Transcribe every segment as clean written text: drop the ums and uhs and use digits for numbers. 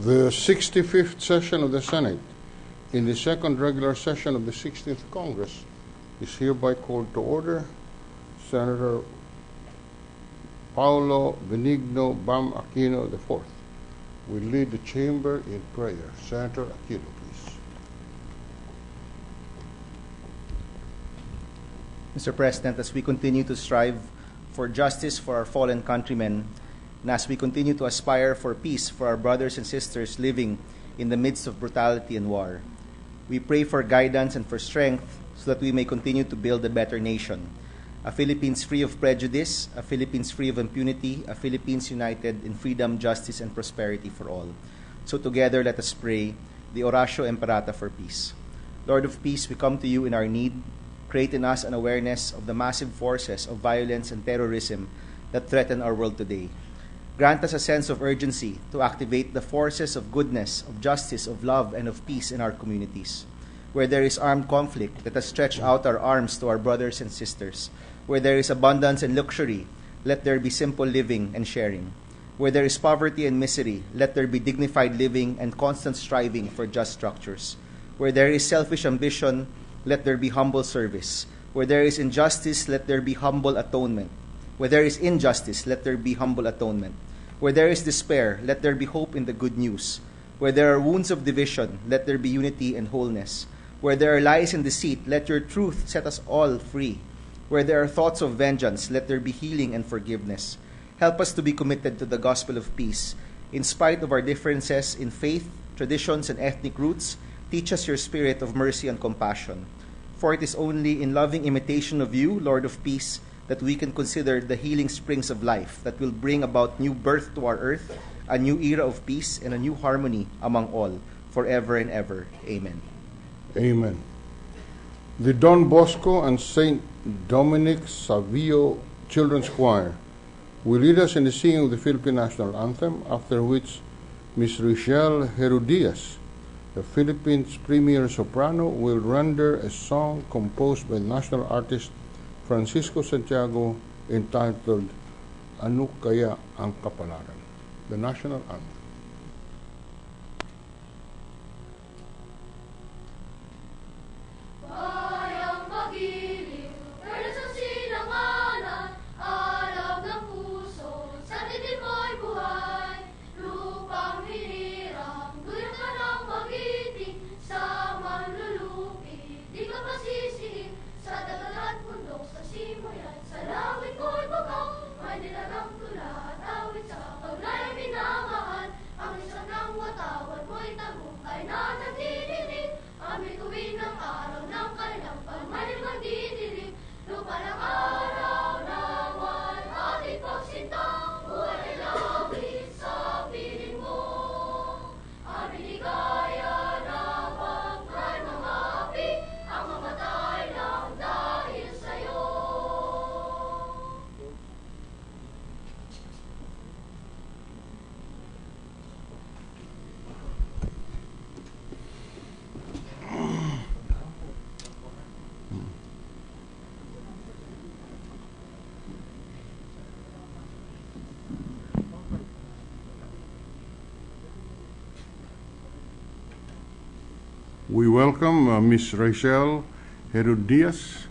The 65th session of the Senate in the second regular session of the 16th Congress is hereby called to order. Senator Paulo Benigno Bam Aquino IV will lead the chamber in prayer. Senator Aquino, please. Mr. President, as we continue to strive for justice for our fallen countrymen, and as we continue to aspire for peace for our brothers and sisters living in the midst of brutality and war, we pray for guidance and for strength so that we may continue to build a better nation, a Philippines free of prejudice, a Philippines free of impunity, a Philippines united in freedom, justice, and prosperity for all. So together let us pray the Oratio Imperata for peace. Lord of peace, we come to you in our need. Create in us an awareness of the massive forces of violence and terrorism that threaten our world today. Grant us a sense of urgency to activate the forces of goodness, of justice, of love, and of peace in our communities. Where there is armed conflict, let us stretch out our arms to our brothers and sisters. Where there is abundance and luxury, let there be simple living and sharing. Where there is poverty and misery, let there be dignified living and constant striving for just structures. Where there is selfish ambition, let there be humble service. Where there is injustice, let there be humble atonement. Where there is injustice, let there be humble atonement. Where there is despair, let there be hope in the good news. Where there are wounds of division, let there be unity and wholeness. Where there are lies and deceit, let your truth set us all free. Where there are thoughts of vengeance, let there be healing and forgiveness. Help us to be committed to the gospel of peace. In spite of our differences in faith, traditions, and ethnic roots, teach us your spirit of mercy and compassion. For it is only in loving imitation of you, Lord of peace, that we can consider the healing springs of life that will bring about new birth to our earth, a new era of peace, and a new harmony among all, forever and ever. Amen. Amen. The Don Bosco and St. Dominic Savio Children's Choir will lead us in the singing of the Philippine National Anthem, after which Ms. Rochelle Herodias, the Philippines' premier soprano, will render a song composed by national artist Francisco Santiago entitled Ano Kaya Ang Kapalaran? The National Anthem. We welcome Ms. Rachel Herodias.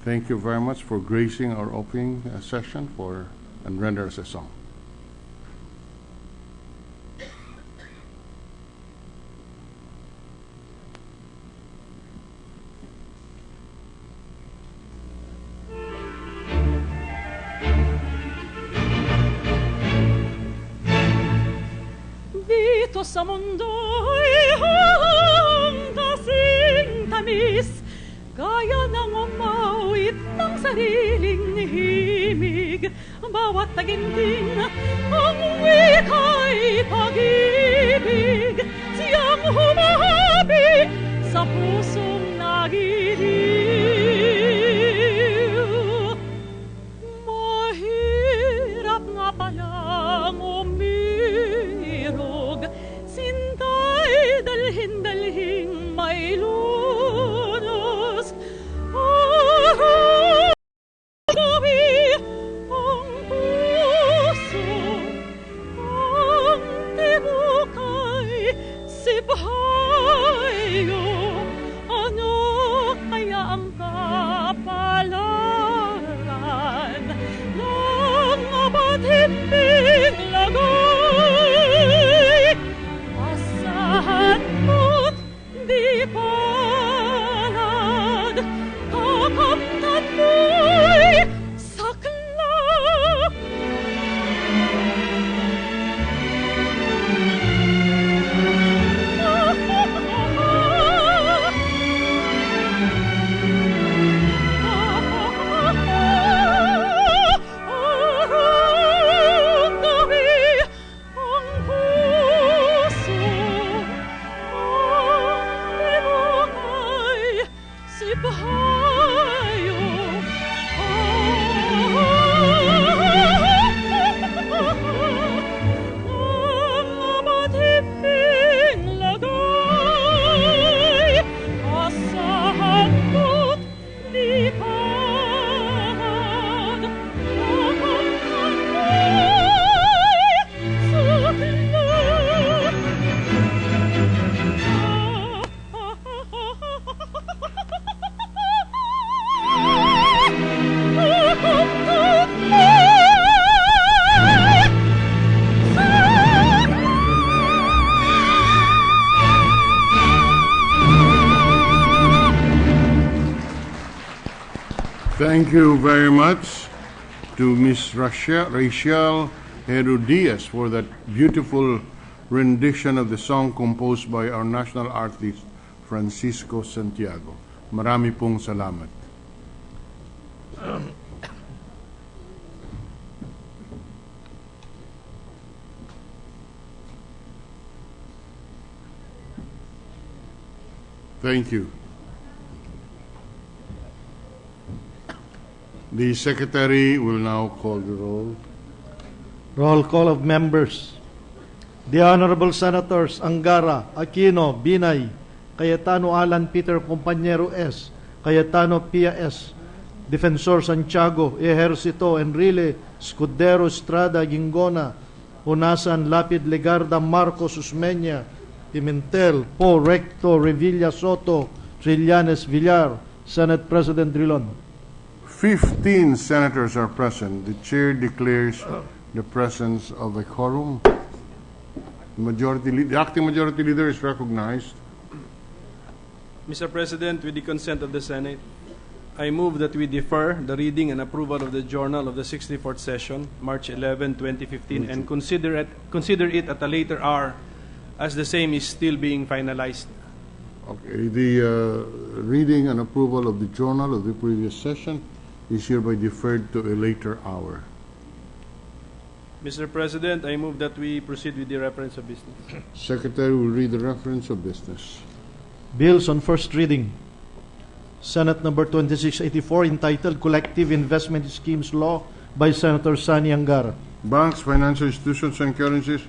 Thank you very much for gracing our opening session and render us a song. Dito sa mundo'y tamis, kaya nang umawit ng sariling himig. Bawat taginting ang wika'y pag-ibig, siyang humahabi sa pusong nagiliw. Mahirap nga palang umirog, sintay dalhin-dalhing may lunos. Gabi ang puso, ang tibukan matinding lagay, asahan mo't di palad, kakamtan mo'y sakla. Thank you very much to Miss Rachel Herodias for that beautiful rendition of the song composed by our national artist, Francisco Santiago. Marami pong salamat. Thank you. The Secretary will now call the roll. Roll call of members. The Honorable Senators Angara, Aquino, Binay, Cayetano Alan Peter Compañero S., Cayetano Pia S., Defensor Santiago, Ejercito, Enrile, Escudero, Estrada, Gingona, Hunasan, Lapid, Legarda, Marcos, Usmeña, Pimentel, Po, Recto, Revilla, Soto, Trillanes, Villar, Senate President Drilon. 15 senators are present. The chair declares the presence of a quorum. The acting majority leader is recognized. Mr. President, with the consent of the Senate, I move that we defer the reading and approval of the Journal of the 64th Session, March 11, 2015, and consider it at a later hour, as the same is still being finalized. Okay, the reading and approval of the journal of the previous session is hereby deferred to a later hour. Mr. President, I move that we proceed with the reference of business. Secretary will read the reference of business. Bills on first reading. Senate number 2684 entitled Collective Investment Schemes Law by Senator Sani Angara. Banks, financial institutions and currencies,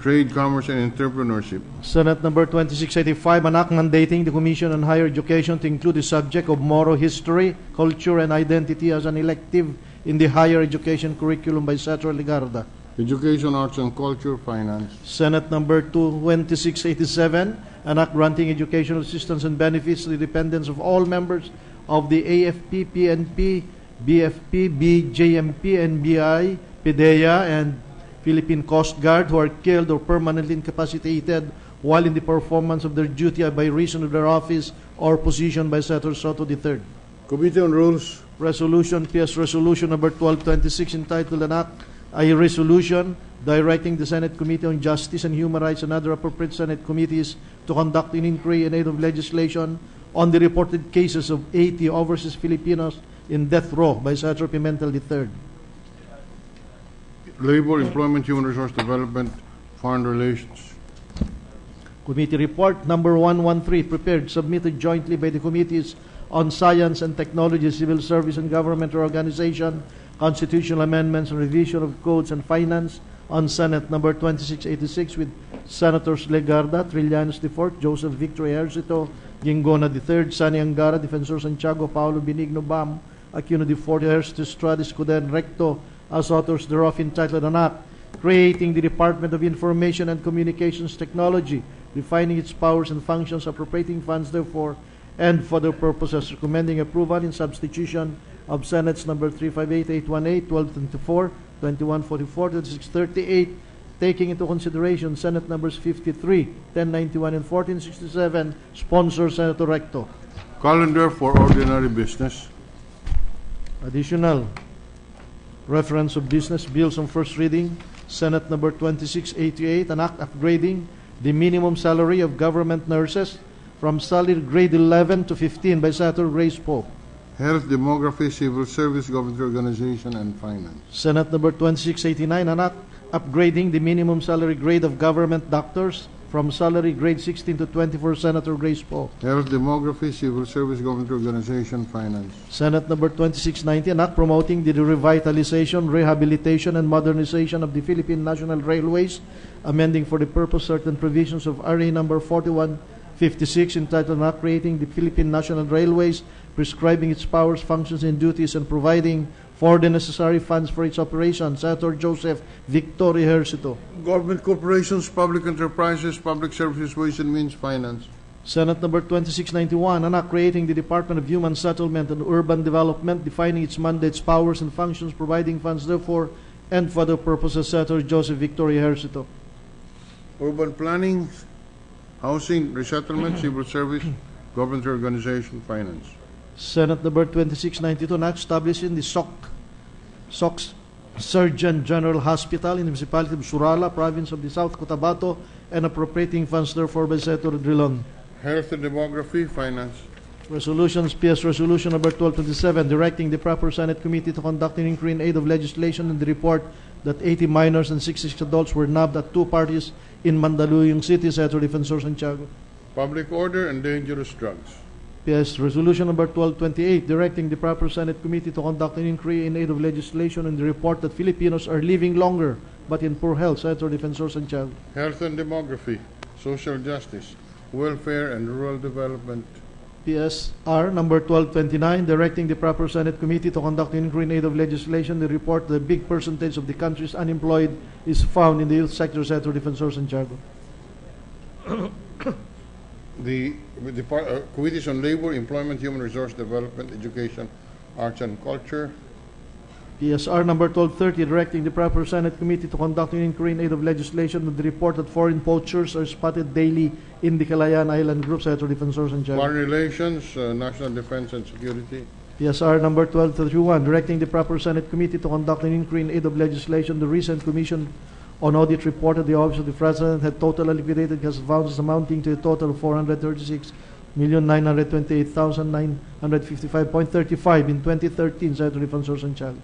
trade, commerce, and entrepreneurship. Senate number 2685, an act mandating the Commission on Higher Education to include the subject of moral history, culture, and identity as an elective in the higher education curriculum by Senator Legarda. Education, arts and culture, finance. Senate number 2687, an act granting educational assistance and benefits to the dependents of all members of the AFP, PNP, BFP, BJMP, NBI, PDEA, and Philippine Coast Guard who are killed or permanently incapacitated while in the performance of their duty by reason of their office or position by Senator Soto III. Committee on Rules. Resolution, PS Resolution number 1226 entitled an act, a resolution directing the Senate Committee on Justice and Human Rights and other appropriate Senate committees to conduct an inquiry in aid of legislation on the reported cases of 80 overseas Filipinos in death row by Senator Pimentel III. Labor, Employment, Human Resource Development, Foreign Relations. Committee Report number 113, prepared, submitted jointly by the Committees on Science and Technology, Civil Service and Government Organization, Constitutional Amendments and Revision of Codes and Finance, on Senate number 2686 with Senators Legarda, Trillanes IV, Joseph Victor Ejercito, Gingona III, Sani Angara, Defensor Santiago, Paulo Benigno Bam, Aquino IV, Ejercito Estrada, Escudero, Recto, as authors thereof, entitled an act creating the Department of Information and Communications Technology, defining its powers and functions, appropriating funds therefore, and for the purposes recommending approval in substitution of Senates number 358, 818, 1224, 2144 to 2638, taking into consideration Senate numbers 53, 1091, and 1467, sponsor Senator Recto. Calendar for ordinary business. Additional reference of business bills on first reading, Senate number 2688, an act upgrading the minimum salary of government nurses from salary grade 11 to 15 by Senator Grace Poe. Health, Demography, Civil Service, Government Organization, and Finance. Senate number 2689, an act upgrading the minimum salary grade of government doctors from salary grade 16 to 24, Senator Grace Poe. Health, Demography, Civil Service, Government Organization, Finance. Senate number 2690, an act promoting the revitalization, rehabilitation, and modernization of the Philippine National Railways, amending for the purpose certain provisions of RA number 4156, entitled Act Creating the Philippine National Railways, prescribing its powers, functions, and duties, and providing for the necessary funds for its operation. Senator Joseph Victor Ejercito. Government corporations, public enterprises, public services, ways and means, finance. Senate number 2691, an act creating the Department of Human Settlement and Urban Development, defining its mandates, powers, and functions, providing funds therefore, and for the purposes. Senator Joseph Victor Ejercito. Urban planning, housing, resettlement, civil service, government organization, finance. Senate number 2692, an act establishing the SOCS Surgeon General Hospital in the municipality of Surala, province of the South Cotabato, and appropriating funds therefore by Senator Drilon. Health and Demography, finance. Resolutions, PS Resolution number 1227, directing the proper Senate committee to conduct an inquiry in aid of legislation and the report that 80 minors and 66 adults were nabbed at two parties in Mandaluyong City. Senator Defensor Santiago. Public order and dangerous drugs. PS Resolution number 1228, directing the proper Senate committee to conduct an inquiry in aid of legislation and the report that Filipinos are living longer but in poor health. Senator Defensor Santiago. Health and Demography, social justice, welfare and rural development. PSR number 1229, directing the proper Senate committee to conduct an inquiry in aid of legislation. The report the big percentage of the country's unemployed is found in the youth sector. Senator Defensor Santiago. The Committees on Labor, Employment, Human Resource Development, Education, Arts and Culture. PSR number 1230, directing the proper Senate committee to conduct an inquiry in aid of legislation with the report that foreign poachers are spotted daily in the Calayan Island Group. Senator Defensor Santiago. Foreign Relations, National Defense and Security. PSR number 1231, directing the proper Senate committee to conduct an inquiry in aid of legislation. The recent Commission on Audit reported the Office of the President had totally liquidated cash advances amounting to a total of 436,928,955.35 in 2013. Senator Defensor Santiago.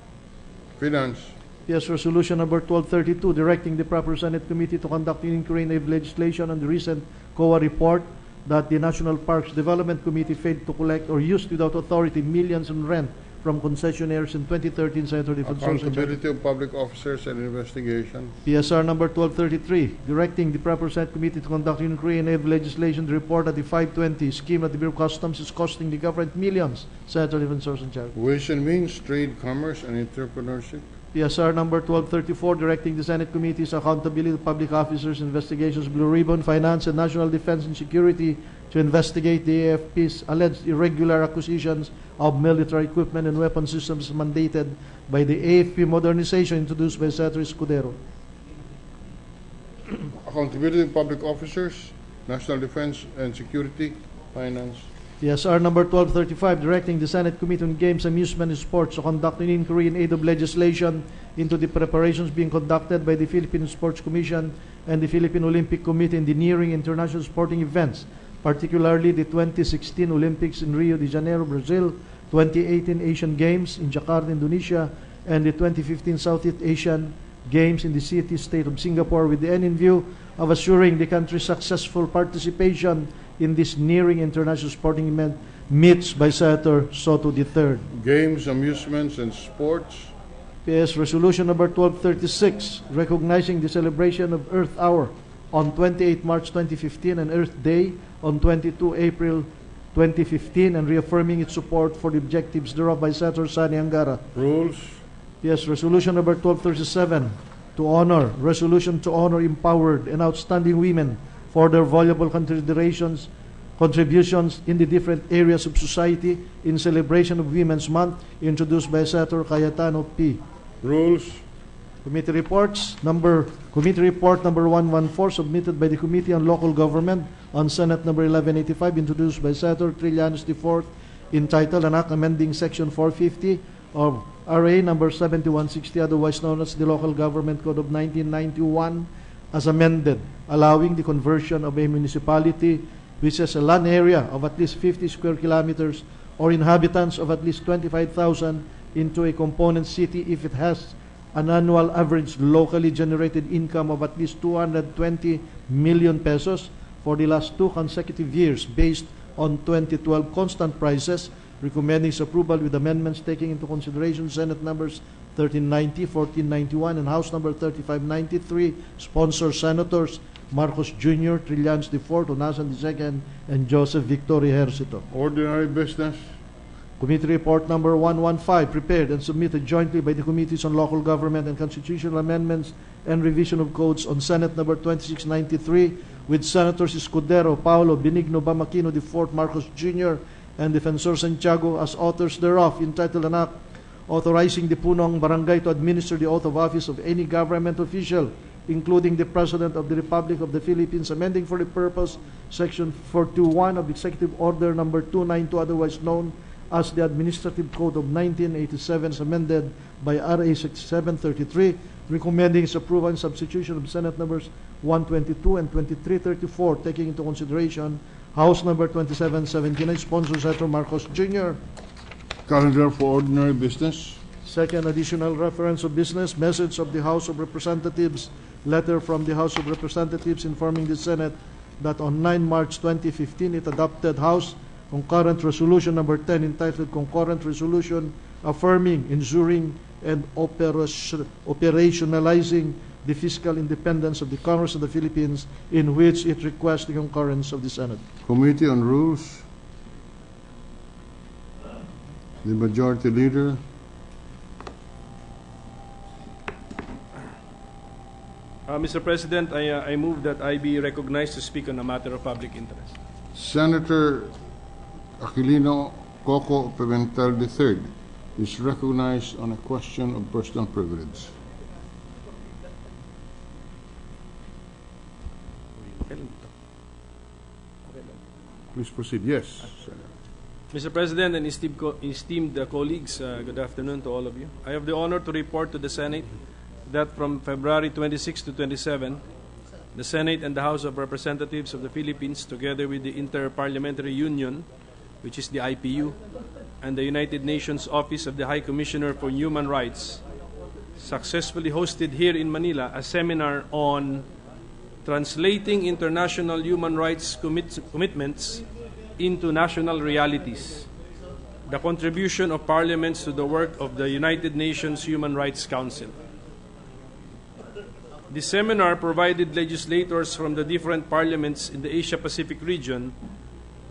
Finance. Yes, Resolution number 1232, directing the proper Senate committee to conduct an inquiry in aid of legislation on the recent COA report that the National Parks Development Committee failed to collect or used without authority millions in rent from concessionaires in 2013. Senator Defensor Santiago. Accountability of public officers and investigation. PSR number 1233, directing the proper Senate committee to conduct an inquiry in aid of legislation to report that the 520 scheme at the Bureau of Customs is costing the government millions. Senator Defensor Santiago. Ways and Means, Trade, Commerce, and Entrepreneurship. PSR number 1234, directing the Senate Committee's Accountability of Public Officers, Investigations, Blue Ribbon, Finance, and National Defense and Security to investigate the AFP's alleged irregular acquisitions of military equipment and weapon systems mandated by the AFP modernization introduced by Senator Escudero. Accountability of public officers, National Defense and Security, Finance. PSR number 1235, directing the Senate Committee on Games, Amusement, and Sports to conduct an inquiry in aid of legislation into the preparations being conducted by the Philippine Sports Commission and the Philippine Olympic Committee in the nearing international sporting events, particularly the 2016 Olympics in Rio de Janeiro, Brazil, 2018 Asian Games in Jakarta, Indonesia, and the 2015 Southeast Asian Games in the city-state of Singapore, with the end in view of assuring the country's successful participation in this nearing international sporting event, meets by Senator Soto III. Games, Amusements, and Sports. PS Resolution number 1236, recognizing the celebration of Earth Hour on 28 March 2015 and Earth Day on 22 April 2015 and reaffirming its support for the objectives thereof by Senator Sani Angara. Rules. Yes, Resolution number 1237, resolution to honor empowered and outstanding women for their valuable contributions in the different areas of society in celebration of Women's Month, introduced by Senator Cayetano P. Rules. Committee reports. Committee report number 114, submitted by the Committee on Local Government on Senate number 1185, introduced by Senator Trillanes IV, entitled An Act Amending Section 450 of RA number 7160, otherwise known as the Local Government Code of 1991, as amended, allowing the conversion of a municipality which has a land area of at least 50 square kilometers or inhabitants of at least 25,000 into a component city if it has an annual average locally generated income of at least 220 million pesos for the last 2 consecutive years based on 2012 constant prices, recommending its approval with amendments taking into consideration Senate numbers 1390, 1491, and House number 3593, sponsor Senators Marcos Jr., Trillanes IV, Onasan II, and Joseph Victor Ejercito. Ordinary business. Committee report number 115, prepared and submitted jointly by the Committees on Local Government and Constitutional Amendments and Revision of Codes on Senate number 2693, with Senators Escudero, Paulo, Benigno, Bamaquino IV, Marcos Jr., and Defensor Santiago as authors thereof, entitled An Act authorizing the Punong Barangay to administer the oath of office of any government official, including the President of the Republic of the Philippines, amending for the purpose Section 421 of Executive Order number 292, otherwise known as the Administrative Code of 1987, as amended by RA 6733, recommending its approval and substitution of Senate numbers 122 and 2334, taking into consideration House number 2779, sponsor Senator Marcos Jr. Calendar for ordinary business. Second additional reference of business, message of the House of Representatives, letter from the House of Representatives informing the Senate that on 9 March 2015 it adopted House Concurrent Resolution number 10, entitled Concurrent Resolution affirming, ensuring, and operationalizing the fiscal independence of the Congress of the Philippines, in which it requests the concurrence of the Senate. Committee on Rules. The Majority Leader. Mr. President, I move that I be recognized to speak on a matter of public interest. Senator Aquilino Coco Pimentel III is recognized on a question of personal privilege. Please proceed. Yes, Senator. Mr. President and esteemed colleagues, good afternoon to all of you. I have the honor to report to the Senate that from February 26 to 27, the Senate and the House of Representatives of the Philippines, together with the Inter-Parliamentary Union, which is the IPU, and the United Nations Office of the High Commissioner for Human Rights, successfully hosted here in Manila a seminar on translating international human rights commitments into national realities, the contribution of parliaments to the work of the United Nations Human Rights Council. The seminar provided legislators from the different parliaments in the Asia-Pacific region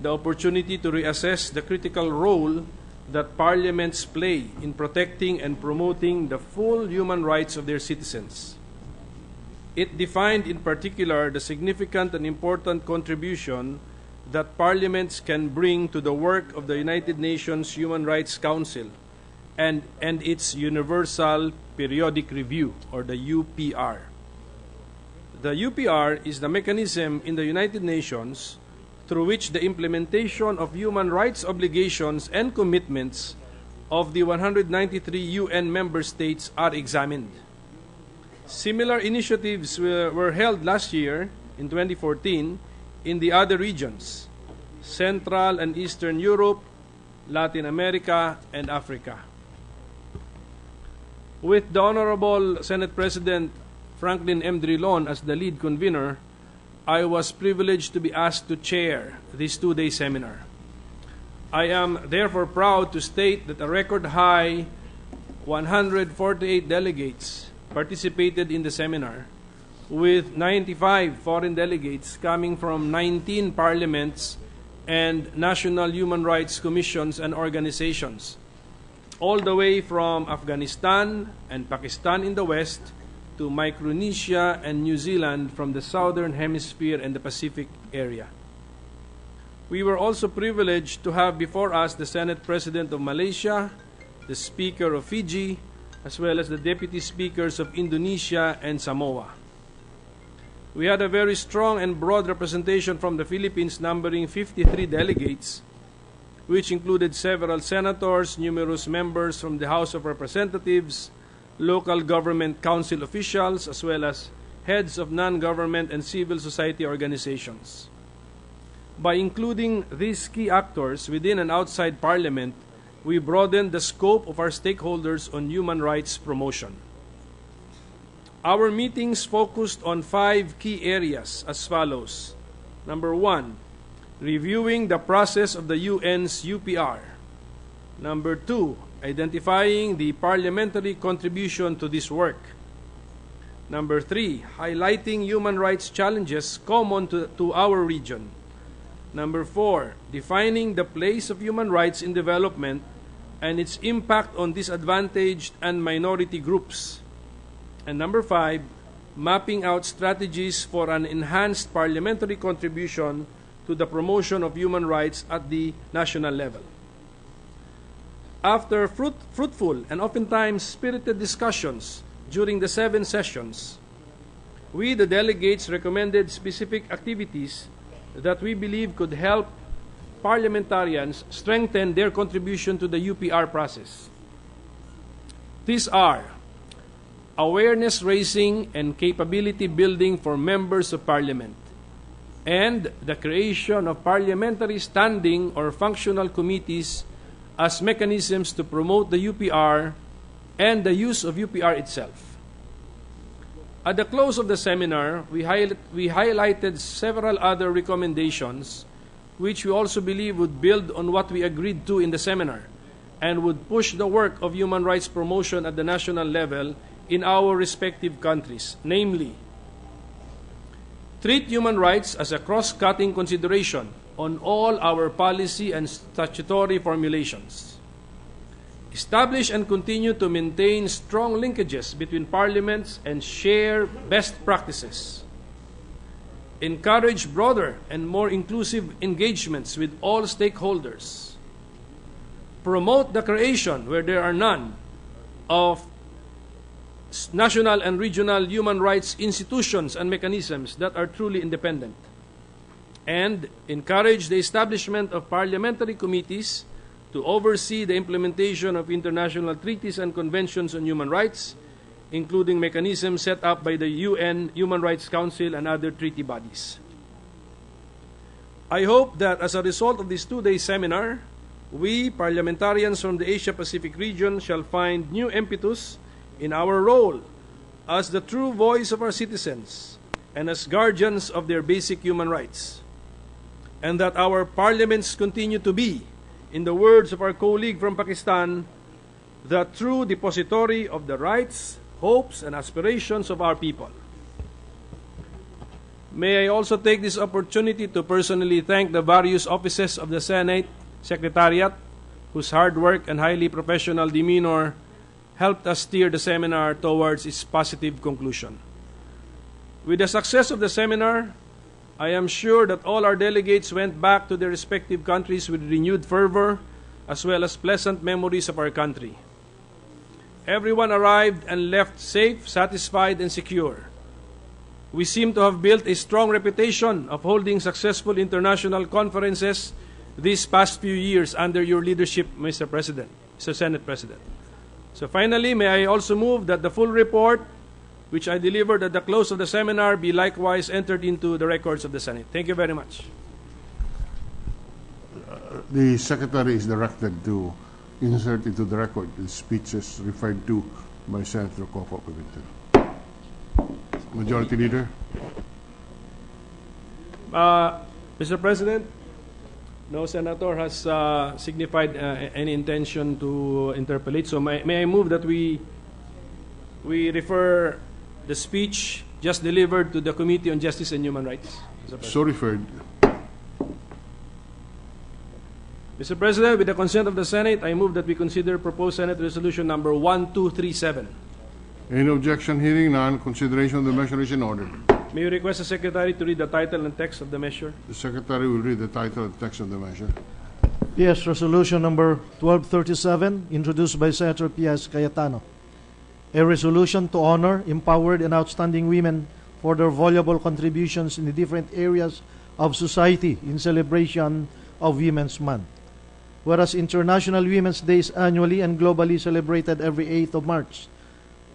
the opportunity to reassess the critical role that parliaments play in protecting and promoting the full human rights of their citizens. It defined in particular the significant and important contribution that parliaments can bring to the work of the United Nations Human Rights Council and its Universal Periodic Review, or the UPR. The UPR is the mechanism in the United Nations through which the implementation of human rights obligations and commitments of the 193 UN member states are examined. Similar initiatives were held last year, in 2014, in the other regions, Central and Eastern Europe, Latin America, and Africa. With the Honorable Senate President Franklin M. Drilon as the lead convener, I was privileged to be asked to chair this two-day seminar. I am therefore proud to state that a record high 148 delegates participated in the seminar, with 95 foreign delegates coming from 19 parliaments and national human rights commissions and organizations, all the way from Afghanistan and Pakistan in the west to Micronesia and New Zealand from the southern hemisphere and the Pacific area. We were also privileged to have before us the Senate President of Malaysia, the Speaker of Fiji, as well as the deputy speakers of Indonesia and Samoa. We had a very strong and broad representation from the Philippines, numbering 53 delegates, which included several senators, numerous members from the House of Representatives, local government council officials, as well as heads of non-government and civil society organizations. By including these key actors within and outside Parliament, we broadened the scope of our stakeholders on human rights promotion. Our meetings focused on 5 key areas as follows. Number 1, reviewing the process of the UN's UPR. Number 2, identifying the parliamentary contribution to this work. Number 3, highlighting human rights challenges common to our region. Number 4, defining the place of human rights in development and its impact on disadvantaged and minority groups. And number 5, mapping out strategies for an enhanced parliamentary contribution to the promotion of human rights at the national level. After fruitful and oftentimes spirited discussions during the 7 sessions, we, the delegates, recommended specific activities that we believe could help parliamentarians strengthen their contribution to the UPR process. These are awareness raising and capability building for members of parliament, and the creation of parliamentary standing or functional committees as mechanisms to promote the UPR and the use of UPR itself. At the close of the seminar, we highlighted several other recommendations which we also believe would build on what we agreed to in the seminar and would push the work of human rights promotion at the national level in our respective countries, namely, treat human rights as a cross-cutting consideration on all our policy and statutory formulations. Establish and continue to maintain strong linkages between parliaments and share best practices. Encourage broader and more inclusive engagements with all stakeholders. Promote the creation, where there are none, of national and regional human rights institutions and mechanisms that are truly independent. And encourage the establishment of parliamentary committees to oversee the implementation of international treaties and conventions on human rights, including mechanisms set up by the UN Human Rights Council and other treaty bodies. I hope that as a result of this 2-day seminar, we, parliamentarians from the Asia-Pacific region, shall find new impetus in our role as the true voice of our citizens and as guardians of their basic human rights, and that our parliaments continue to be, in the words of our colleague from Pakistan, the true depository of the rights, hopes, and aspirations of our people. May I also take this opportunity to personally thank the various offices of the Senate Secretariat, whose hard work and highly professional demeanor helped us steer the seminar towards its positive conclusion. With the success of the seminar, I am sure that all our delegates went back to their respective countries with renewed fervor, as well as pleasant memories of our country. Everyone arrived and left safe, satisfied, and secure. We seem to have built a strong reputation of holding successful international conferences these past few years under your leadership, Mr. President, Mr. Senate President. So finally, may I also move that the full report, which I delivered at the close of the seminar, be likewise entered into the records of the Senate. Thank you very much. The Secretary is directed to insert into the record the speeches referred to by Senator Coco Pimentel. Majority Leader. Mr. President, no senator has signified any intention to interpolate. So may I move that we refer the speech just delivered to the Committee on Justice and Human Rights? So referred. Mr. President, with the consent of the Senate, I move that we consider proposed Senate Resolution number 1237. Any objection? Hearing none, consideration of the measure is in order. May you request the Secretary to read the title and text of the measure? The Secretary will read the title and text of the measure. Yes, resolution number 1237, introduced by Senator P.S. Cayetano. A resolution to honor empowered and outstanding women for their valuable contributions in the different areas of society in celebration of Women's Month. Whereas International Women's Day is annually and globally celebrated every 8th of March.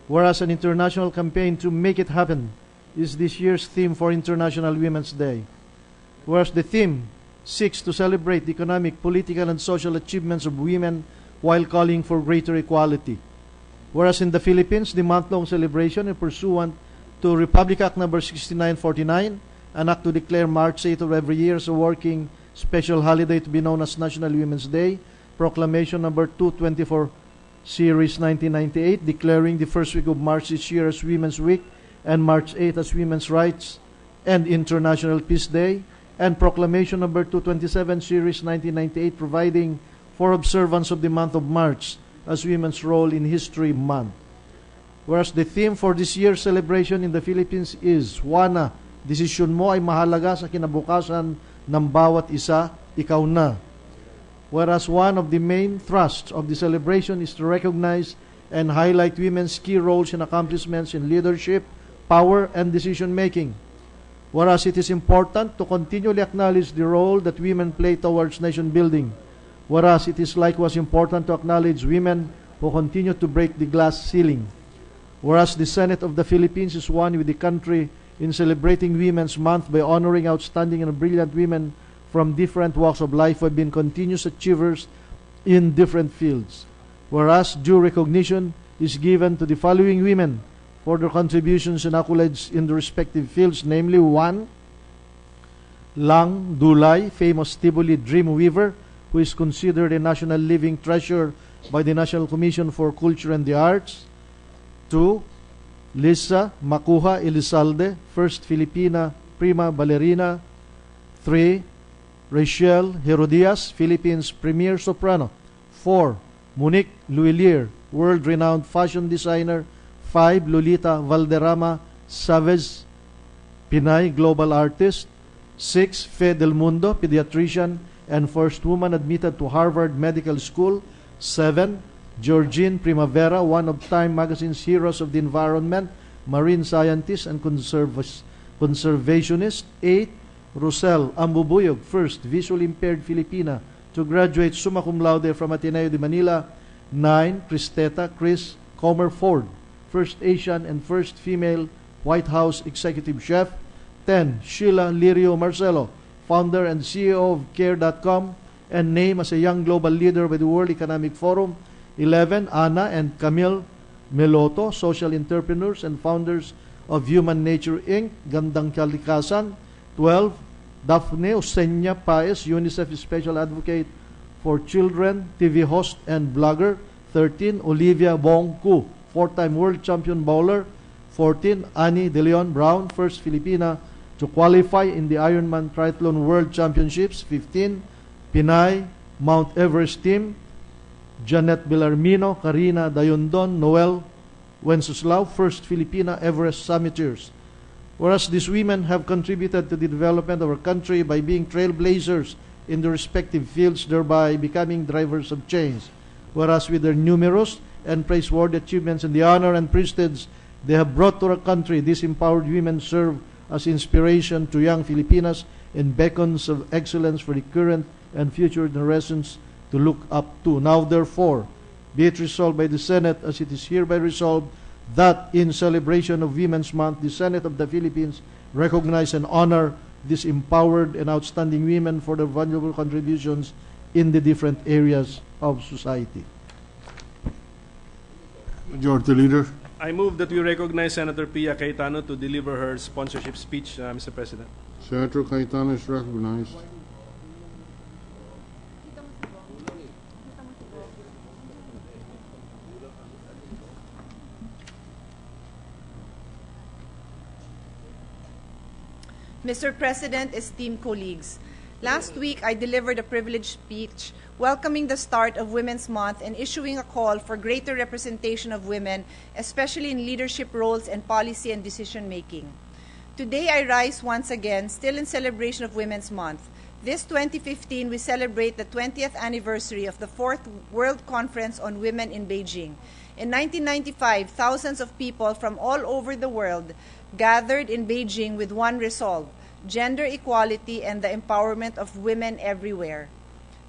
Whereas an international campaign to make it happen is this year's theme for International Women's Day. Whereas the theme seeks to celebrate the economic, political, and social achievements of women while calling for greater equality. Whereas in the Philippines, the month-long celebration is pursuant to Republic Act No. 6949, an act to declare March 8 of every year as a working special holiday to be known as National Women's Day, Proclamation No. 224, Series 1998, declaring the first week of March each year as Women's Week, and March 8 as Women's Rights and International Peace Day, and Proclamation No. 227, Series 1998, providing for observance of the month of March as Women's Role in History Month. Whereas the theme for this year's celebration in the Philippines is, Juana, desisyon mo ay mahalaga sa kinabukasan ng bawat isa, ikaw na. Whereas one of the main thrusts of the celebration is to recognize and highlight women's key roles and accomplishments in leadership, power, and decision-making. Whereas it is important to continually acknowledge the role that women play towards nation building. Whereas it is likewise important to acknowledge women who continue to break the glass ceiling. Whereas the Senate of the Philippines is one with the country in celebrating Women's Month by honoring outstanding and brilliant women from different walks of life who have been continuous achievers in different fields. Whereas due recognition is given to the following women for their contributions and accolades in the respective fields, namely 1. Lang Dulay, famous Tibuli dream weaver, who is considered a national living treasure by the National Commission for Culture and the Arts. 2. Lisa Makuha Elizalde, first Filipina prima ballerina. 3. Rachel Herodias, Philippines premier soprano. 4. Monique Luilier, world-renowned fashion designer. 5. Lolita Valderrama Savez, Pinay global artist. 6. Fe Del Mundo, pediatrician and first woman admitted to Harvard Medical School. 7. Georgine Primavera, one of Time Magazine's heroes of the environment, marine scientist and conservationist. 8. Rosel Ambubuyog, first visually impaired Filipina to graduate summa cum laude from Ateneo de Manila. 9. Cristeta Chris Comer Ford, first Asian and first female White House executive chef. 10. Sheila Lirio Marcelo, founder and CEO of Care.com and named as a young global leader by the World Economic Forum. 11. Ana and Camille Meloto, social entrepreneurs and founders of Human Nature Inc., Gandang Kalikasan. 12. Daphne Osenya Paez, UNICEF Special Advocate for Children, TV host and blogger. 13. Olivia Bong Ku, four-time world champion bowler. 14. Annie De Leon Brown, first Filipina to qualify in the Ironman Triathlon World Championships. 15. Pinay Mount Everest team, Janet Belarmino, Karina Dayondon, Noel Wenceslao, first Filipina Everest summiteers. Whereas these women have contributed to the development of our country by being trailblazers in their respective fields, thereby becoming drivers of change. Whereas with their numerous and praiseworthy achievements and the honor and prestige they have brought to our country, these empowered women serve as inspiration to young Filipinas and beacons of excellence for the current and future generations to look up to. Now, therefore, be it resolved by the Senate as it is hereby resolved that in celebration of Women's Month, the Senate of the Philippines recognize and honor these empowered and outstanding women for their valuable contributions in the different areas of society. Majority Leader. I move that we recognize Senator Pia Cayetano to deliver her sponsorship speech, Mr. President. Senator Cayetano is recognized. Mr. President, esteemed colleagues, last week I delivered a privileged speech welcoming the start of Women's Month and issuing a call for greater representation of women, especially in leadership roles and policy and decision-making. Today I rise once again, still in celebration of Women's Month. This 2015, we celebrate the 20th anniversary of the 4th World Conference on Women in Beijing. In 1995, thousands of people from all over the world gathered in Beijing with one resolve: gender equality and the empowerment of women everywhere.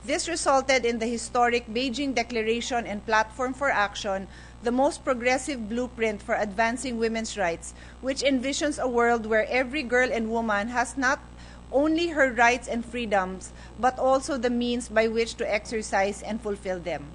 This resulted in the historic Beijing Declaration and Platform for Action, the most progressive blueprint for advancing women's rights, which envisions a world where every girl and woman has not only her rights and freedoms, but also the means by which to exercise and fulfill them.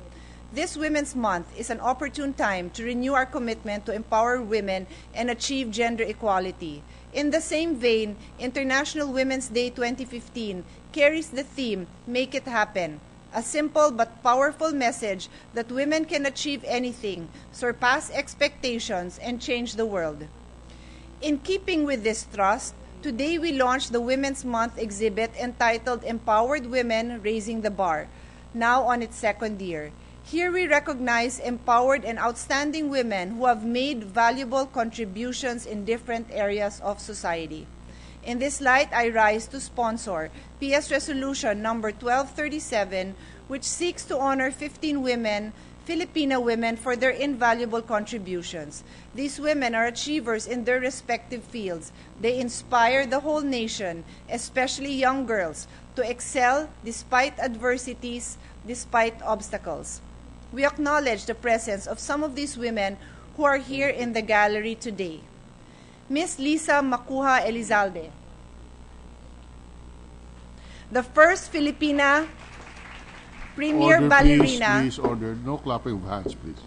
This Women's Month is an opportune time to renew our commitment to empower women and achieve gender equality. In the same vein, International Women's Day 2015 carries the theme, Make It Happen, a simple but powerful message that women can achieve anything, surpass expectations, and change the world. In keeping with this thrust, today we launched the Women's Month exhibit entitled Empowered Women Raising the Bar, now on its second year. Here we recognize empowered and outstanding women who have made valuable contributions in different areas of society. In this light, I rise to sponsor PS Resolution number 1237, which seeks to honor 15 women, Filipina women, for their invaluable contributions. These women are achievers in their respective fields. They inspire the whole nation, especially young girls, to excel despite adversities, despite obstacles. We acknowledge the presence of some of these women who are here in the gallery today. Miss Lisa Macuja Elizalde, the first Filipina premier Order, ballerina. Please, order. No clapping of hands, please.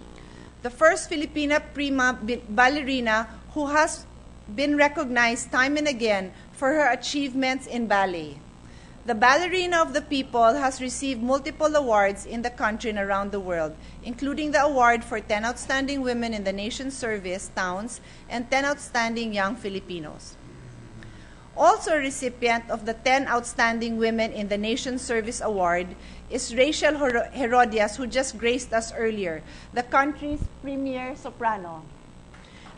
The first Filipina prima ballerina who has been recognized time and again for her achievements in ballet. The Ballerina of the People has received multiple awards in the country and around the world, including the award for 10 Outstanding Women in the Nation's Service Towns and 10 Outstanding Young Filipinos. Also a recipient of the 10 Outstanding Women in the Nation's Service Award is Rachel Herodias, who just graced us earlier, the country's premier soprano.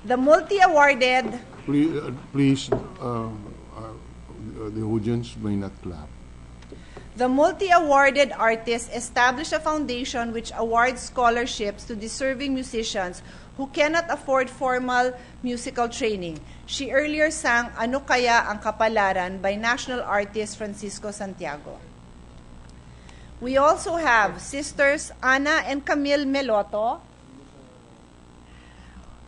The multi-awarded... Please, the audience may not clap. The multi-awarded artist established a foundation which awards scholarships to deserving musicians who cannot afford formal musical training. She earlier sang Ano Kaya Ang Kapalaran by national artist Francisco Santiago. We also have sisters Ana and Camille Meloto,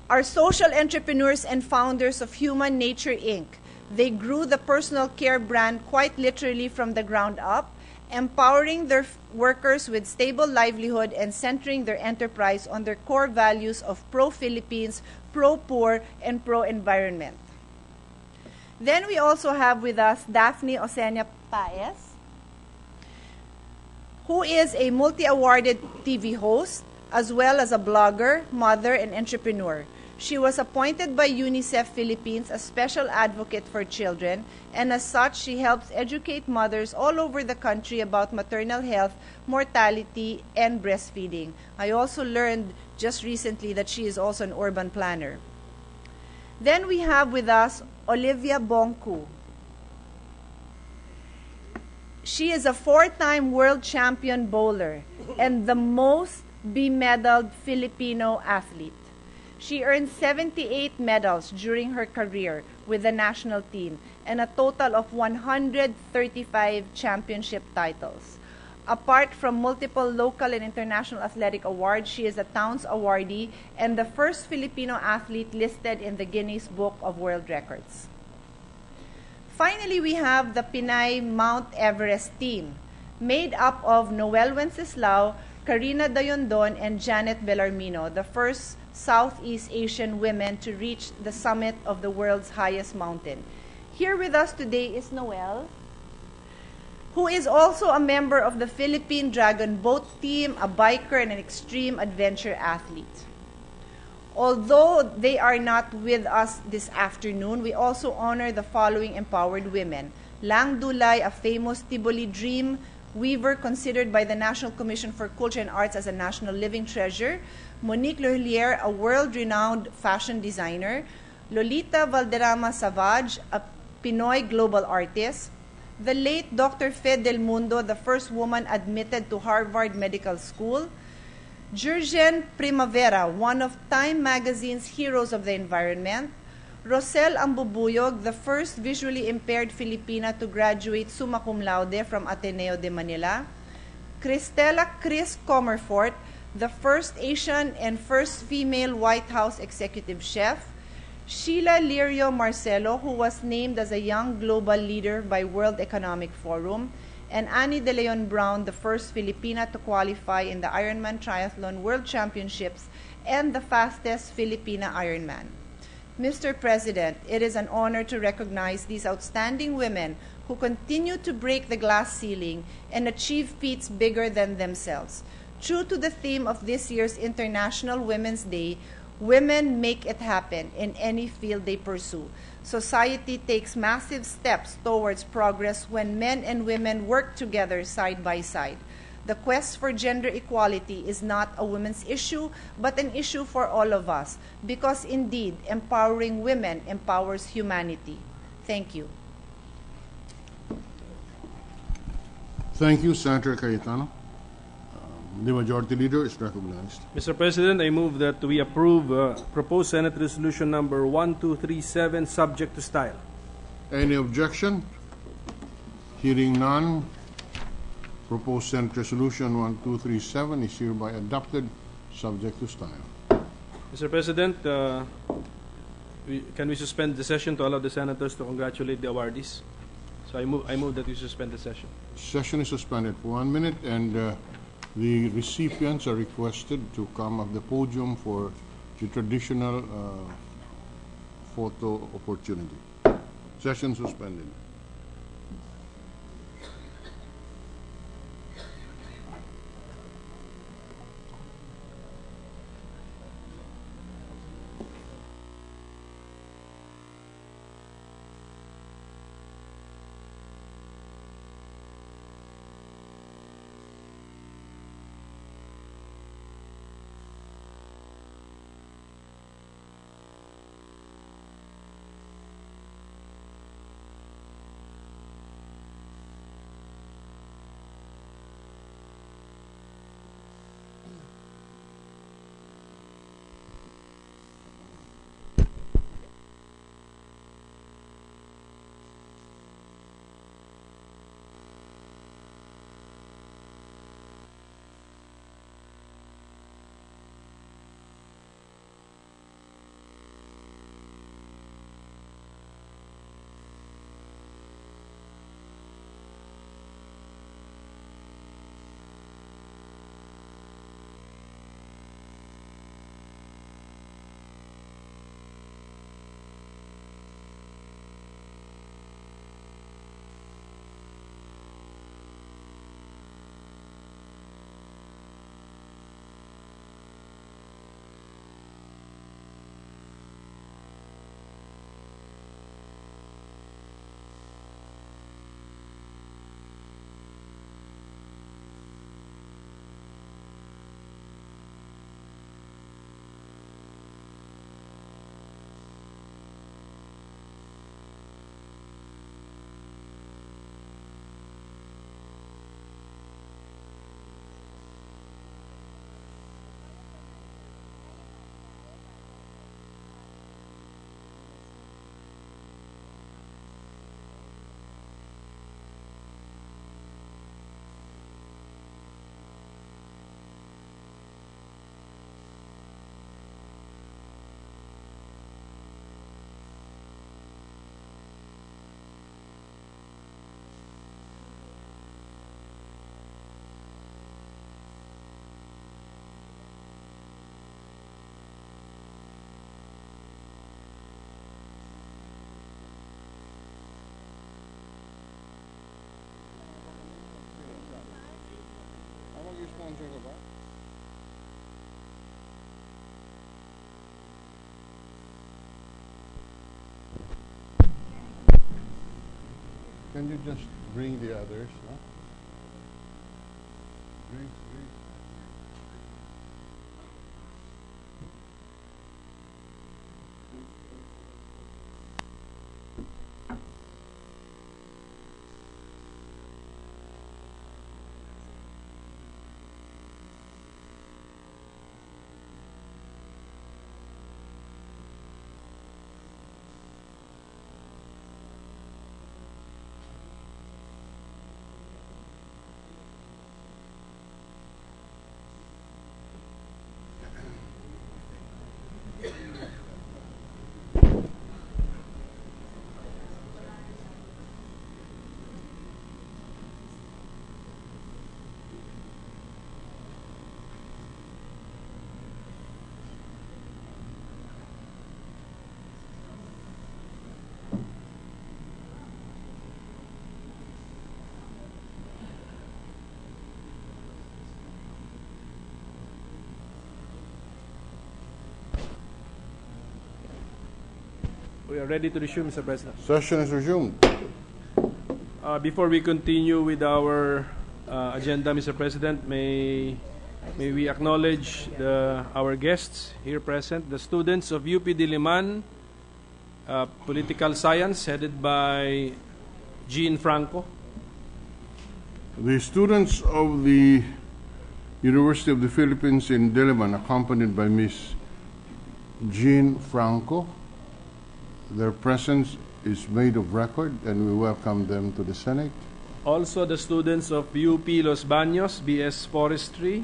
are social entrepreneurs and founders of Human Nature Inc. They grew the personal care brand quite literally from the ground up, empowering their workers with stable livelihood and centering their enterprise on their core values of pro-Philippines, pro-poor, and pro-environment. Then we also have with us Daphne Osenia Paez, who is a multi-awarded TV host, as well as a blogger, mother, and entrepreneur. She was appointed by UNICEF Philippines as special advocate for children, and as such, she helps educate mothers all over the country about maternal health, mortality, and breastfeeding. I also learned just recently that she is also an urban planner. Then we have with us Olivia Bongku. She is a 4-time world champion bowler and the most bemedaled Filipino athlete. She earned 78 medals during her career with the national team and a total of 135 championship titles. Apart from multiple local and international athletic awards, she is a Towns awardee and the first Filipino athlete listed in the Guinness Book of World Records. Finally, we have the Pinay Mount Everest team, made up of Noel Wenceslao, Karina Dayondon, and Janet Bellarmino, the first Southeast Asian women to reach the summit of the world's highest mountain. Here with us today is Noel, who is also a member of the Philippine Dragon Boat team, a biker, and an extreme adventure athlete. Although they are not with us this afternoon, we also honor the following empowered women. Lang Dulay, a famous Tiboli dream weaver considered by the National Commission for Culture and Arts as a national living treasure. Monique Lohilier, a world-renowned fashion designer. Lolita Valderrama Savage, a Pinoy global artist. The late Dr. Fe Del Mundo, the first woman admitted to Harvard Medical School. Jurgen Primavera, one of Time magazine's heroes of the environment. Rosel Ambubuyog, the first visually impaired Filipina to graduate summa cum laude from Ateneo de Manila. Cristela Chris Comerfort, the first Asian and first female White House executive chef. Sheila Lirio Marcelo, who was named as a young global leader by World Economic Forum. And Annie De Leon Brown, the first Filipina to qualify in the Ironman Triathlon World Championships and the fastest Filipina Ironman. Mr. President, it is an honor to recognize these outstanding women who continue to break the glass ceiling and achieve feats bigger than themselves. True to the theme of this year's International Women's Day, women make it happen in any field they pursue. Society takes massive steps towards progress when men and women work together side by side. The quest for gender equality is not a women's issue, but an issue for all of us, because indeed, empowering women empowers humanity. Thank you. Thank you, Senator Cayetano. The Majority Leader is recognized. Mr. President, I move that we approve proposed Senate Resolution number 1237, subject to style. Any objection? Hearing none, proposed Senate Resolution 1237 is hereby adopted, subject to style. Mr. President, can we suspend the session to allow the senators to congratulate the awardees? So I move that we suspend the session. Session is suspended for 1 minute, and the recipients are requested to come at the podium for the traditional photo opportunity. Session suspended. Can you just bring the others? Huh? Bring. We are ready to resume, Mr. President. Session is resumed. Before we continue with our agenda, Mr. President, may we acknowledge our guests here present, the students of UP Diliman Political Science, headed by Jean Franco. The students of the University of the Philippines in Diliman, accompanied by Ms. Jean Franco, their presence is made of record, and we welcome them to the Senate. Also, the students of UP Los Baños, BS Forestry,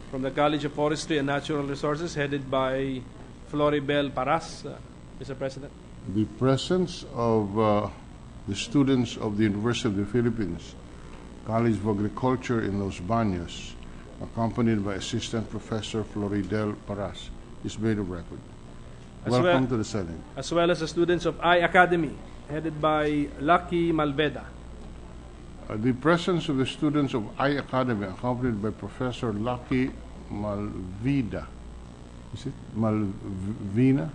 from the College of Forestry and Natural Resources, headed by Floribel Paras, Mr. President. The presence of the students of the University of the Philippines, College of Agriculture in Los Baños, accompanied by Assistant Professor Floridel Paras, is made of record. Welcome to the Senate. As well as the students of I Academy, headed by Lucky Malveda. The presence of the students of I Academy, accompanied by Professor Lucky Malvida, is it Malvina,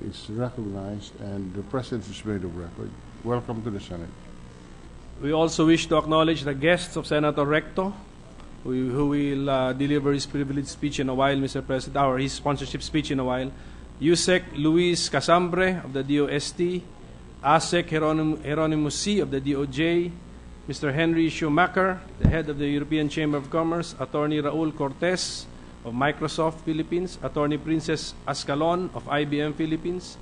is recognized, and the presence is made of record. Welcome to the Senate. We also wish to acknowledge the guests of Senator Recto, who will deliver his privilege speech in a while, Mr. President, or his sponsorship speech in a while. Yusek Luis Casambre of the DOST, Asek Hieronymus C. of the DOJ, Mr. Henry Schumacher, the head of the European Chamber of Commerce, Attorney Raul Cortez of Microsoft Philippines, Attorney Princess Ascalon of IBM Philippines,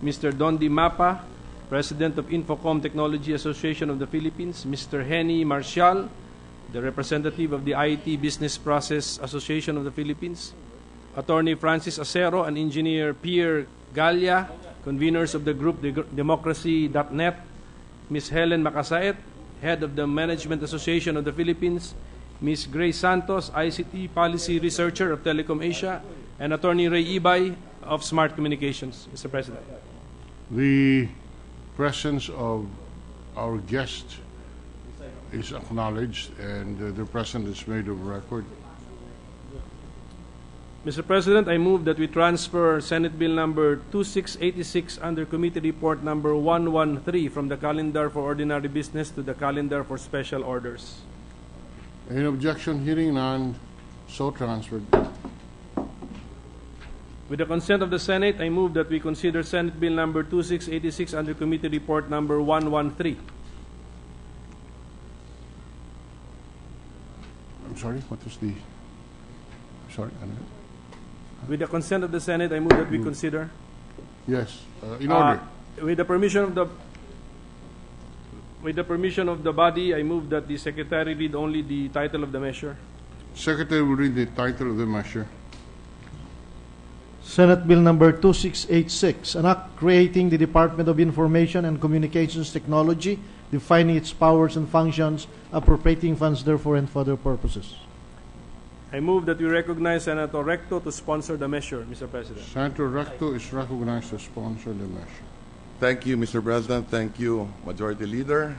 Mr. Dondi Mapa, President of Infocom Technology Association of the Philippines, Mr. Henny Marcial, the representative of the IT Business Process Association of the Philippines, Attorney Francis Acero and Engineer Pierre Galia, conveners of the group Democracy.net, Ms. Helen Macasaet, head of the Management Association of the Philippines, Ms. Grace Santos, ICT Policy Researcher of Telecom Asia, and Attorney Ray Ibay of Smart Communications. Mr. President. The presence of our guest is acknowledged, and their presence is made of record. Mr. President, I move that we transfer Senate Bill number 2686 under Committee Report number 113 from the calendar for ordinary business to the calendar for special orders. Any objection? Hearing none, so transferred. With the consent of the Senate, I move that we consider Senate Bill number 2686 under Committee Report number 113. I'm sorry, what was the... Sorry, Anna? With the consent of the Senate, I move that we consider. Yes, in order. With the permission of the body, I move that the Secretary read only the title of the measure. Secretary will read the title of the measure. Senate Bill number 2686, an act creating the Department of Information and Communications Technology, defining its powers and functions, appropriating funds therefore and for other purposes. I move that we recognize Senator Recto to sponsor the measure, Mr. President. Senator Recto is recognized to sponsor the measure. Thank you, Mr. President. Thank you, Majority Leader.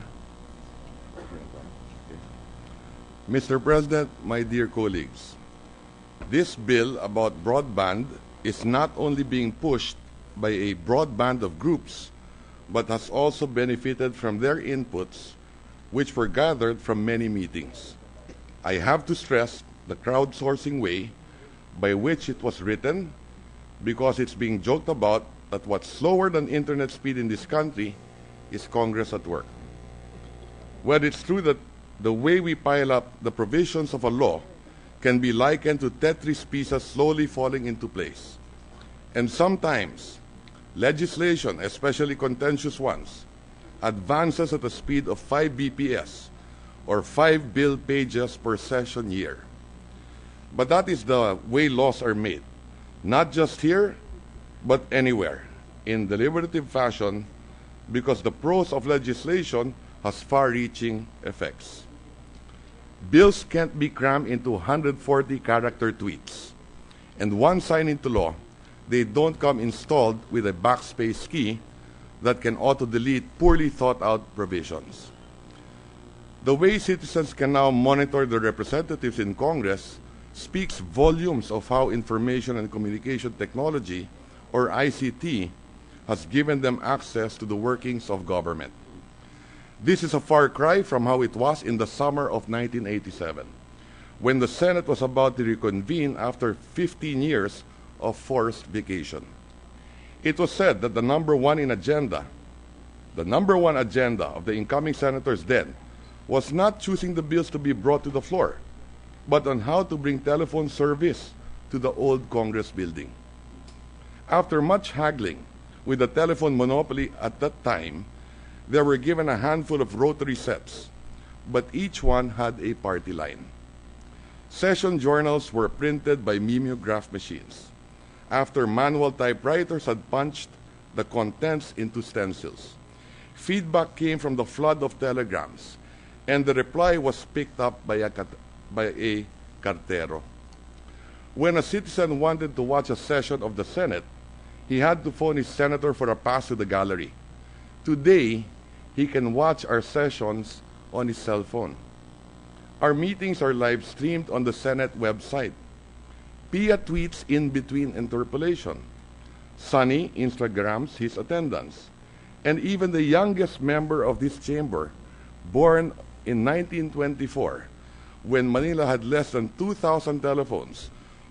Mr. President, my dear colleagues, this bill about broadband is not only being pushed by a broad band of groups, but has also benefited from their inputs, which were gathered from many meetings. I have to stress the crowdsourcing way by which it was written, because it's being joked about that what's slower than internet speed in this country is Congress at work. Well, it's true that the way we pile up the provisions of a law can be likened to Tetris pieces slowly falling into place. And sometimes, legislation, especially contentious ones, advances at a speed of 5 BPS, or 5 bill pages per session year. But that is the way laws are made, not just here, but anywhere, in deliberative fashion, because the prose of legislation has far-reaching effects. Bills can't be crammed into 140-character tweets, and once signed into law, they don't come installed with a backspace key that can auto-delete poorly thought-out provisions. The way citizens can now monitor their representatives in Congress speaks volumes of how information and communication technology, or ICT, has given them access to the workings of government. This is a far cry from how it was in the summer of 1987, when the Senate was about to reconvene after 15 years of forced vacation. It was said that the number one agenda of the incoming senators then was not choosing the bills to be brought to the floor, but on how to bring telephone service to the old Congress building. After much haggling with the telephone monopoly at that time, they were given a handful of rotary sets, but each one had a party line. Session journals were printed by mimeograph machines, after manual typewriters had punched the contents into stencils. Feedback came from the flood of telegrams, and the reply was picked up by a cartero. When a citizen wanted to watch a session of the Senate, he had to phone his senator for a pass to the gallery. Today, he can watch our sessions on his cell phone. Our meetings are live streamed on the Senate website. Pia tweets in between interpolation. Sunny Instagrams his attendance. And even the youngest member of this chamber, born in 1924, when Manila had less than 2,000 telephones,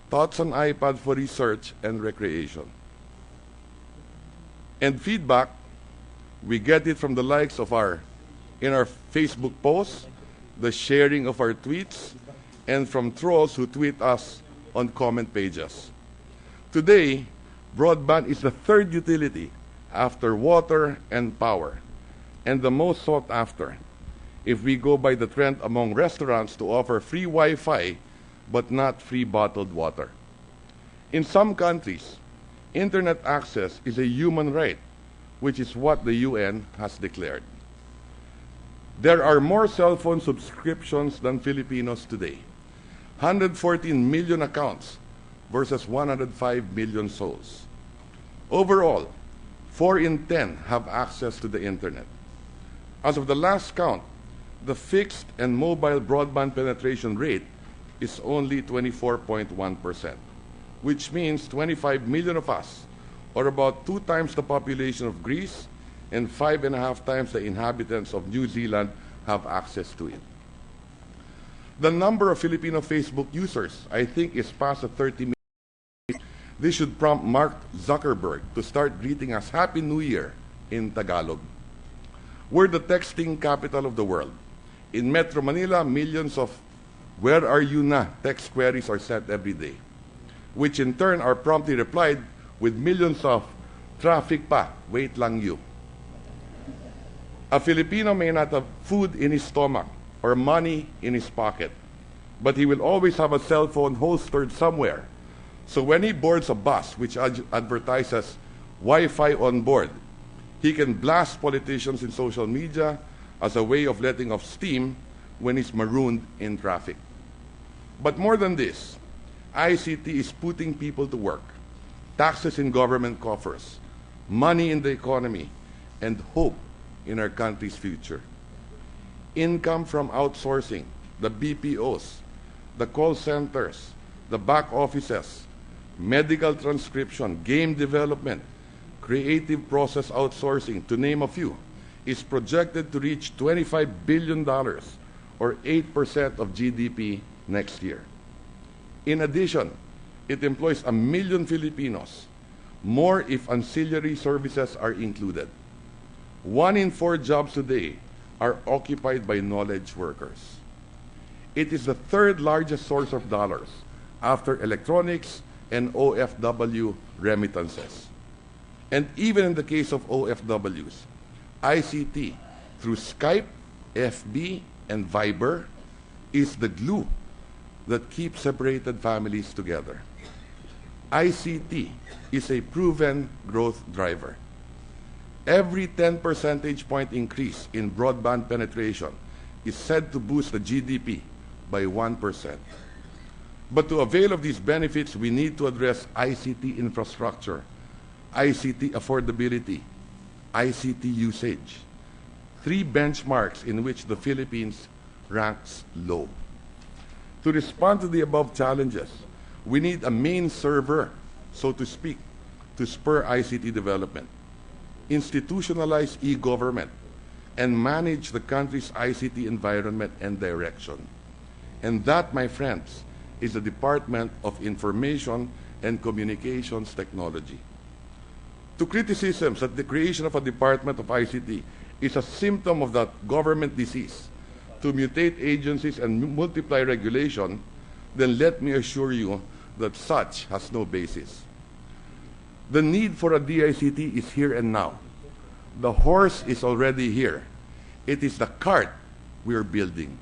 thoughts on iPad for research and recreation. And feedback, we get it from the likes of in our Facebook posts, the sharing of our tweets, and from trolls who tweet us on comment pages. Today, broadband is the third utility after water and power, and the most sought after, if we go by the trend among restaurants to offer free Wi-Fi but not free bottled water. In some countries, internet access is a human right, which is what the UN has declared. There are more cell phone subscriptions than Filipinos today. 114 million accounts versus 105 million souls. Overall, 4 in 10 have access to the internet. As of the last count, the fixed and mobile broadband penetration rate is only 24.1%, which means 25 million of us, or about 2 times the population of Greece and 5.5 times the inhabitants of New Zealand, have access to it. The number of Filipino Facebook users, I think, is past the 30 million. This should prompt Mark Zuckerberg to start greeting us Happy New Year in Tagalog. We're the texting capital of the world. In Metro Manila, millions of "Where are you na?" text queries are sent every day, which in turn are promptly replied with millions of "Traffic pa, wait lang you." A Filipino may not have food in his stomach or money in his pocket, but he will always have a cell phone holstered somewhere. So when he boards a bus which advertises Wi-Fi on board, he can blast politicians in social media as a way of letting off steam when he's marooned in traffic. But more than this, ICT is putting people to work, taxes in government coffers, money in the economy, and hope in our country's future. Income from outsourcing, the BPOs, the call centers, the back offices, medical transcription, game development, creative process outsourcing, to name a few, is projected to reach $25 billion, or 8% of GDP next year. In addition, it employs 1 million Filipinos, more if ancillary services are included. 1 in 4 jobs today are occupied by knowledge workers. It is the third largest source of dollars after electronics and OFW remittances. And even in the case of OFWs, ICT through Skype, FB, and Viber is the glue that keeps separated families together. ICT is a proven growth driver. Every 10 percentage point increase in broadband penetration is said to boost the GDP by 1%. But to avail of these benefits, we need to address ICT infrastructure, ICT affordability, ICT usage, 3 benchmarks in which the Philippines ranks low. To respond to the above challenges, we need a main server, so to speak, to spur ICT development. institutionalize e-government, and manage the country's ICT environment and direction. And that, my friends, is the Department of Information and Communications Technology. To criticisms that the creation of a Department of ICT is a symptom of that government disease to mutate agencies and multiply regulation, then let me assure you that such has no basis. The need for a DICT is here and now. The horse is already here. It is the cart we are building.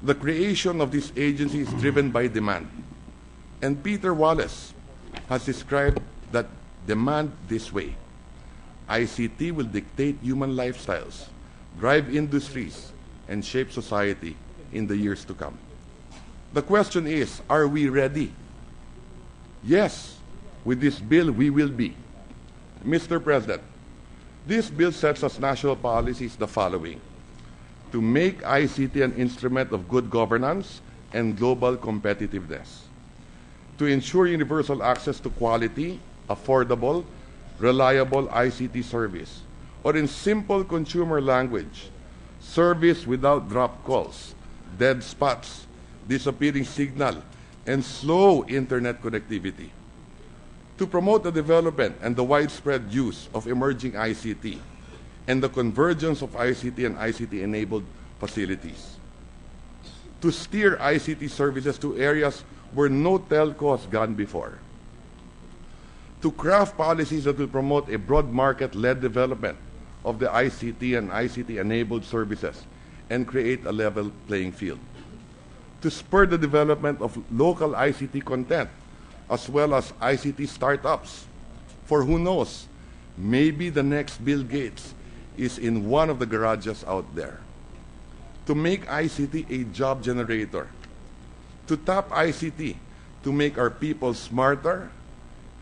The creation of this agency is driven by demand. And Peter Wallace has described that demand this way. ICT will dictate human lifestyles, drive industries, and shape society in the years to come. The question is, are we ready? Yes, with this bill we will be. Mr. President, this bill sets as national policies the following: to make ICT an instrument of good governance and global competitiveness, to ensure universal access to quality, affordable, reliable ICT service, or in simple consumer language, service without drop calls, dead spots, disappearing signal, and slow internet connectivity, to promote the development and the widespread use of emerging ICT and the convergence of ICT and ICT-enabled facilities, to steer ICT services to areas where no telco has gone before, to craft policies that will promote a broad market-led development of the ICT and ICT-enabled services and create a level playing field, to spur the development of local ICT content as well as ICT startups. For who knows, maybe the next Bill Gates is in one of the garages out there. To make ICT a job generator, to tap ICT to make our people smarter,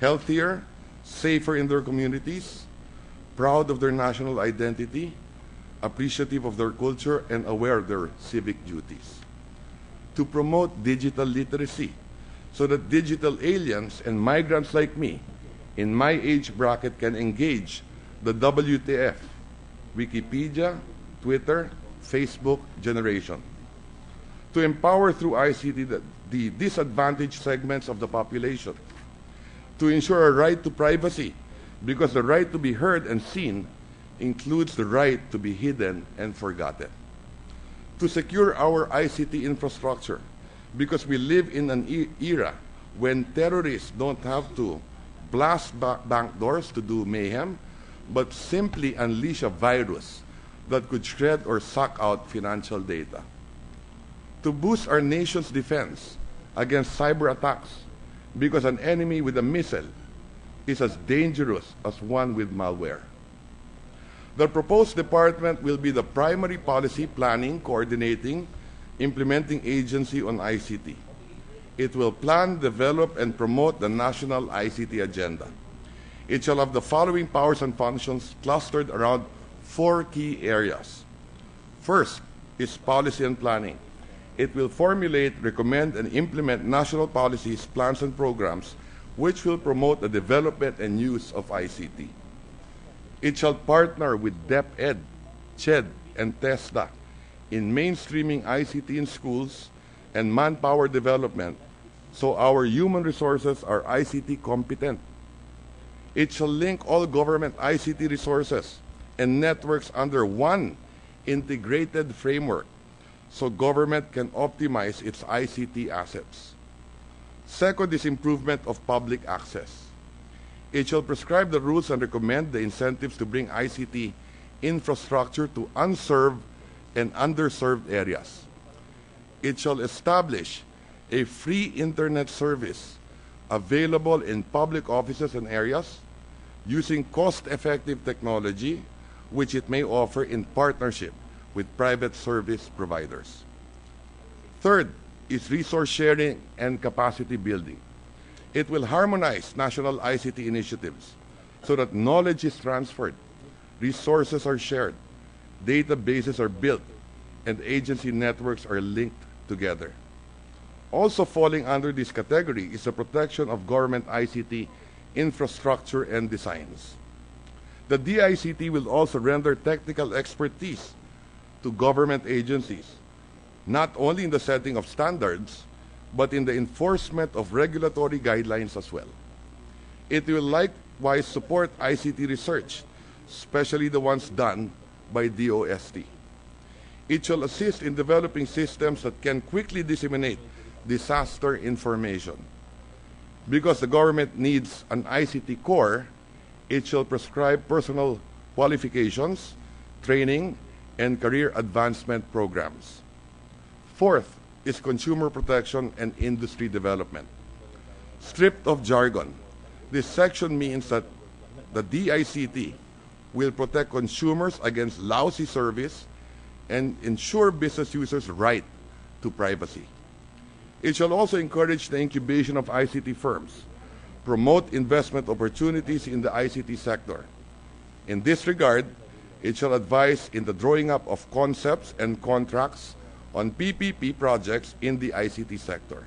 healthier, safer in their communities, proud of their national identity, appreciative of their culture, and aware of their civic duties. To promote digital literacy so that digital aliens and migrants like me in my age bracket can engage the WTF, Wikipedia, Twitter, Facebook generation. To empower through ICT the disadvantaged segments of the population. To ensure a right to privacy, because the right to be heard and seen includes the right to be hidden and forgotten. To secure our ICT infrastructure, because we live in an era when terrorists don't have to blast bank doors to do mayhem, but simply unleash a virus that could shred or suck out financial data. To boost our nation's defense against cyber attacks, because an enemy with a missile is as dangerous as one with malware. The proposed department will be the primary policy planning, coordinating, implementing agency on ICT. It will plan, develop, and promote the national ICT agenda. It shall have the following powers and functions clustered around 4 key areas. First is policy and planning. It will formulate, recommend, and implement national policies, plans, and programs which will promote the development and use of ICT. It shall partner with DepEd, CHED, and TESDA in mainstreaming ICT in schools and manpower development so our human resources are ICT competent. It shall link all government ICT resources and networks under one integrated framework so government can optimize its ICT assets. Second is improvement of public access. It shall prescribe the rules and recommend the incentives to bring ICT infrastructure to unserved and underserved areas. It shall establish a free internet service available in public offices and areas using cost-effective technology which it may offer in partnership with private service providers. Third is resource sharing and capacity building. It will harmonize national ICT initiatives so that knowledge is transferred, resources are shared, databases are built, and agency networks are linked together. Also falling under this category is the protection of government ICT infrastructure and designs. The DICT will also render technical expertise to government agencies, not only in the setting of standards, but in the enforcement of regulatory guidelines as well. It will likewise support ICT research, especially the ones done by DOST. It shall assist in developing systems that can quickly disseminate disaster information. Because the government needs an ICT core, it shall prescribe personal qualifications, training, and career advancement programs. Fourth is consumer protection and industry development. Stripped of jargon, this section means that the DICT will protect consumers against lousy service and ensure business users' right to privacy. It shall also encourage the incubation of ICT firms, promote investment opportunities in the ICT sector. In this regard, it shall advise in the drawing up of concepts and contracts on PPP projects in the ICT sector.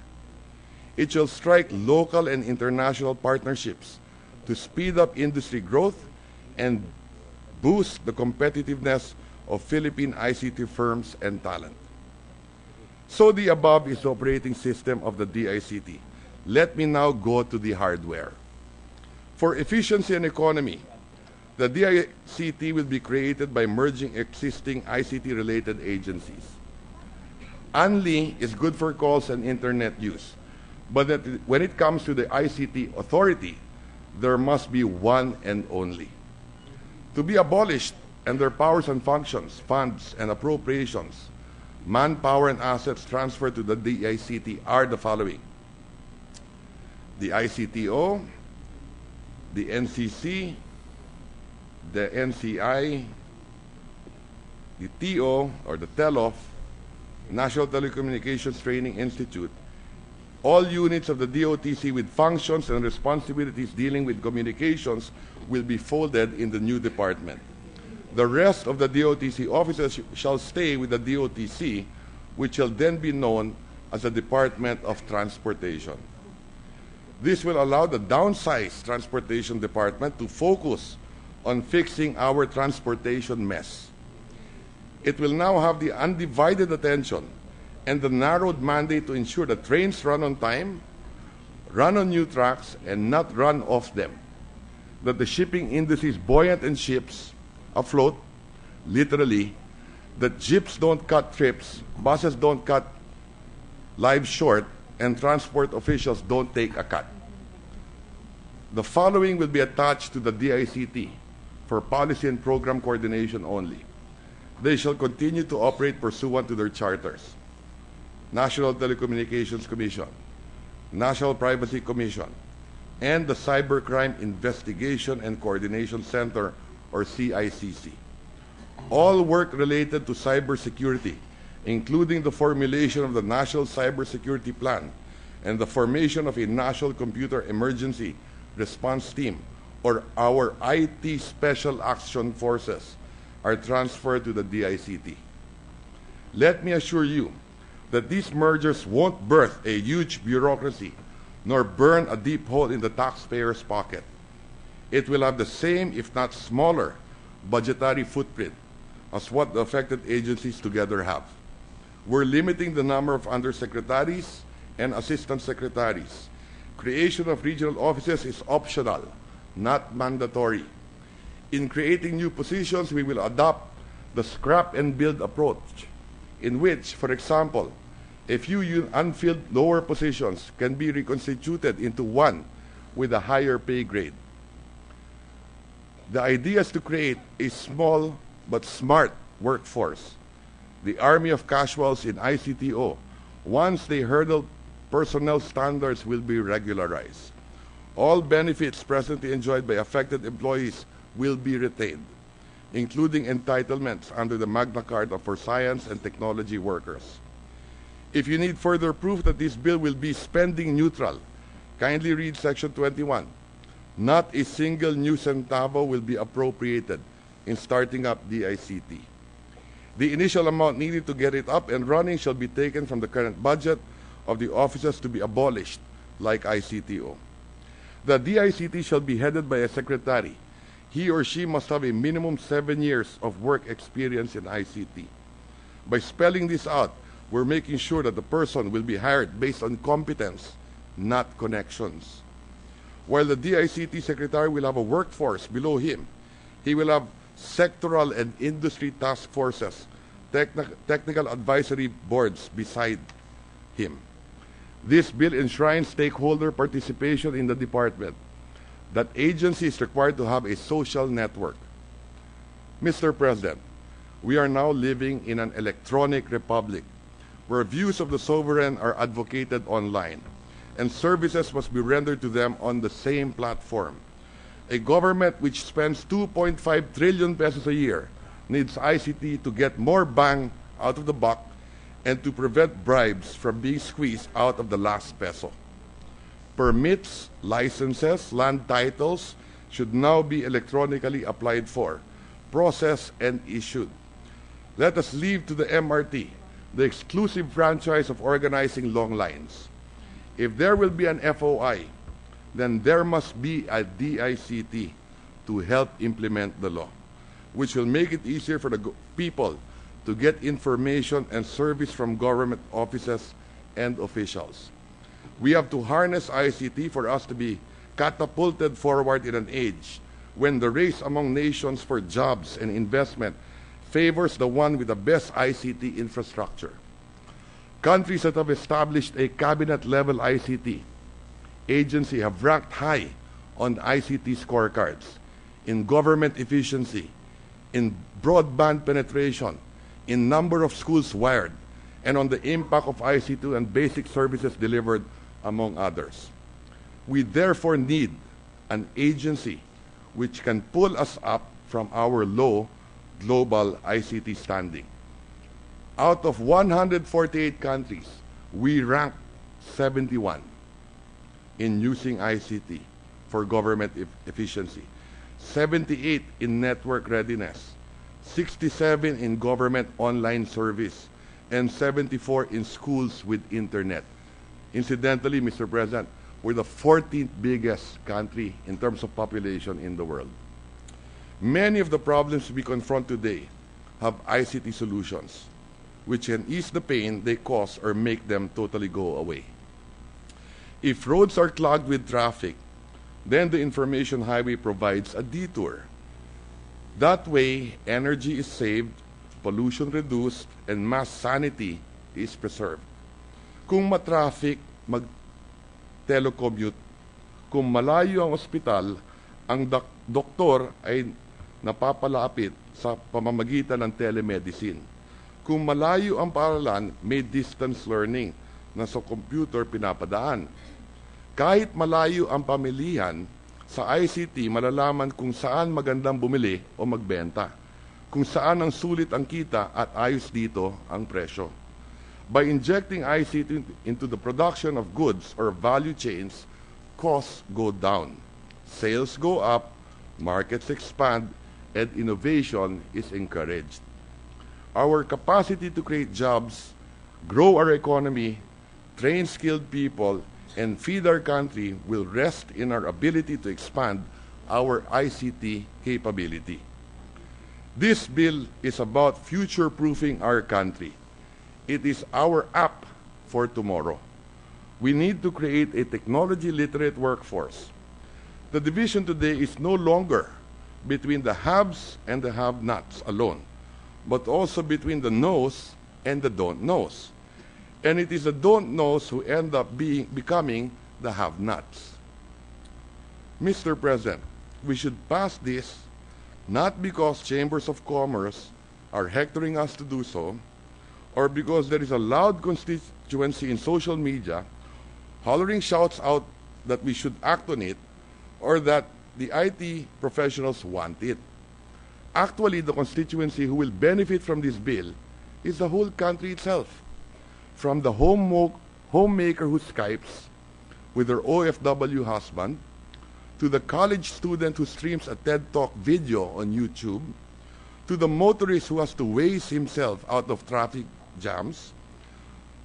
It shall strike local and international partnerships to speed up industry growth and boost the competitiveness of Philippine ICT firms and talent. So the above is the operating system of the DICT. Let me now go to the hardware. For efficiency and economy, the DICT will be created by merging existing ICT-related agencies. ANLI is good for calls and internet use, but when it comes to the ICT authority, there must be one and only. To be abolished, and their powers and functions, funds and appropriations, manpower and assets transferred to the DICT are the following: the ICTO, the NCC, the NCI, the TO or the TELOF, National Telecommunications Training Institute, all units of the DOTC with functions and responsibilities dealing with communications will be folded in the new department. The rest of the DOTC officers shall stay with the DOTC, which shall then be known as the Department of Transportation. This will allow the downsized Transportation Department to focus on fixing our transportation mess. It will now have the undivided attention and the narrowed mandate to ensure that trains run on time, run on new tracks, and not run off them, that the shipping industry is buoyant and ships afloat, literally, that jeeps don't cut trips, buses don't cut lives short, and transport officials don't take a cut. The following will be attached to the DICT for policy and program coordination only. They shall continue to operate pursuant to their charters: National Telecommunications Commission, National Privacy Commission, and the Cybercrime Investigation and Coordination Center, or CICC. All work related to cybersecurity, including the formulation of the National Cybersecurity Plan and the formation of a National Computer Emergency Response Team, or our IT Special Action Forces, are transferred to the DICT. Let me assure you that these mergers won't birth a huge bureaucracy nor burn a deep hole in the taxpayer's pocket. It will have the same, if not smaller, budgetary footprint as what the affected agencies together have. We're limiting the number of undersecretaries and assistant secretaries. Creation of regional offices is optional, not mandatory. In creating new positions, we will adopt the scrap and build approach, in which, for example, a few unfilled lower positions can be reconstituted into one with a higher pay grade. The idea is to create a small but smart workforce, the army of casuals in ICTO. Once they hurdle personnel standards will be regularized. All benefits presently enjoyed by affected employees will be retained, including entitlements under the Magna Carta for science and technology workers. If you need further proof that this bill will be spending neutral, kindly read Section 21. Not a single new centavo will be appropriated in starting up DICT. The initial amount needed to get it up and running shall be taken from the current budget of the offices to be abolished, like ICTO. The DICT shall be headed by a secretary. he or she must have a minimum 7 years of work experience in ICT. By spelling this out, we're making sure that the person will be hired based on competence, not connections. While the DICT secretary will have a workforce below him, he will have sectoral and industry task forces, technical advisory boards beside him. This bill enshrines stakeholder participation in the department. That agency is required to have a social network. Mr. President, we are now living in an electronic republic where views of the sovereign are advocated online and services must be rendered to them on the same platform. A government which spends 2.5 trillion pesos a year needs ICT to get more bang out of the buck and to prevent bribes from being squeezed out of the last peso. Permits, licenses, land titles should now be electronically applied for, processed, and issued. Let us leave to the MRT the exclusive franchise of organizing long lines. If there will be an FOI, then there must be a DICT to help implement the law, which will make it easier for the people to get information and service from government offices and officials. We have to harness ICT for us to be catapulted forward in an age when the race among nations for jobs and investment favors the one with the best ICT infrastructure. Countries that have established a cabinet-level ICT agency have ranked high on ICT scorecards, in government efficiency, in broadband penetration, in number of schools wired, and on the impact of ICT and basic services delivered, among others. We therefore need an agency which can pull us up from our low global ICT standing. Out of 148 countries, we rank 71 in using ICT for government efficiency, 78 in network readiness, 67 in government online service, and 74 in schools with internet. Incidentally, Mr. President, we're the 14th biggest country in terms of population in the world. Many of the problems we confront today have ICT solutions, which can ease the pain they cause or make them totally go away. If roads are clogged with traffic, then the information highway provides a detour. That way, energy is saved, pollution reduced, and mass sanity is preserved. Kung matraffic, mag-telecommute. Kung malayo ang ospital, ang doktor ay napapalapit sa pamamagitan ng telemedicine. Kung malayo ang paaralan, may distance learning na sa computer pinapadaan. Kahit malayo ang pamilihan, sa ICT malalaman kung saan magandang bumili o magbenta, kung saan ang sulit ang kita at ayos dito ang presyo. By injecting ICT into the production of goods or value chains, costs go down, sales go up, markets expand, and innovation is encouraged. Our capacity to create jobs, grow our economy, train skilled people, and feed our country will rest in our ability to expand our ICT capability. This bill is about future-proofing our country. It is our app for tomorrow. We need to create a technology-literate workforce. The division today is no longer between the haves and the have-nots alone, but also between the knows and the don't knows. And it is the don't knows who end up becoming the have-nots. Mr. President, we should pass this not because chambers of commerce are hectoring us to do so, or because there is a loud constituency in social media hollering shouts out that we should act on it, or that the IT professionals want it. Actually, the constituency who will benefit from this bill is the whole country itself, from the homemaker who Skypes with her OFW husband, to the college student who streams a TED Talk video on YouTube, to the motorist who has to waze himself out of traffic jams,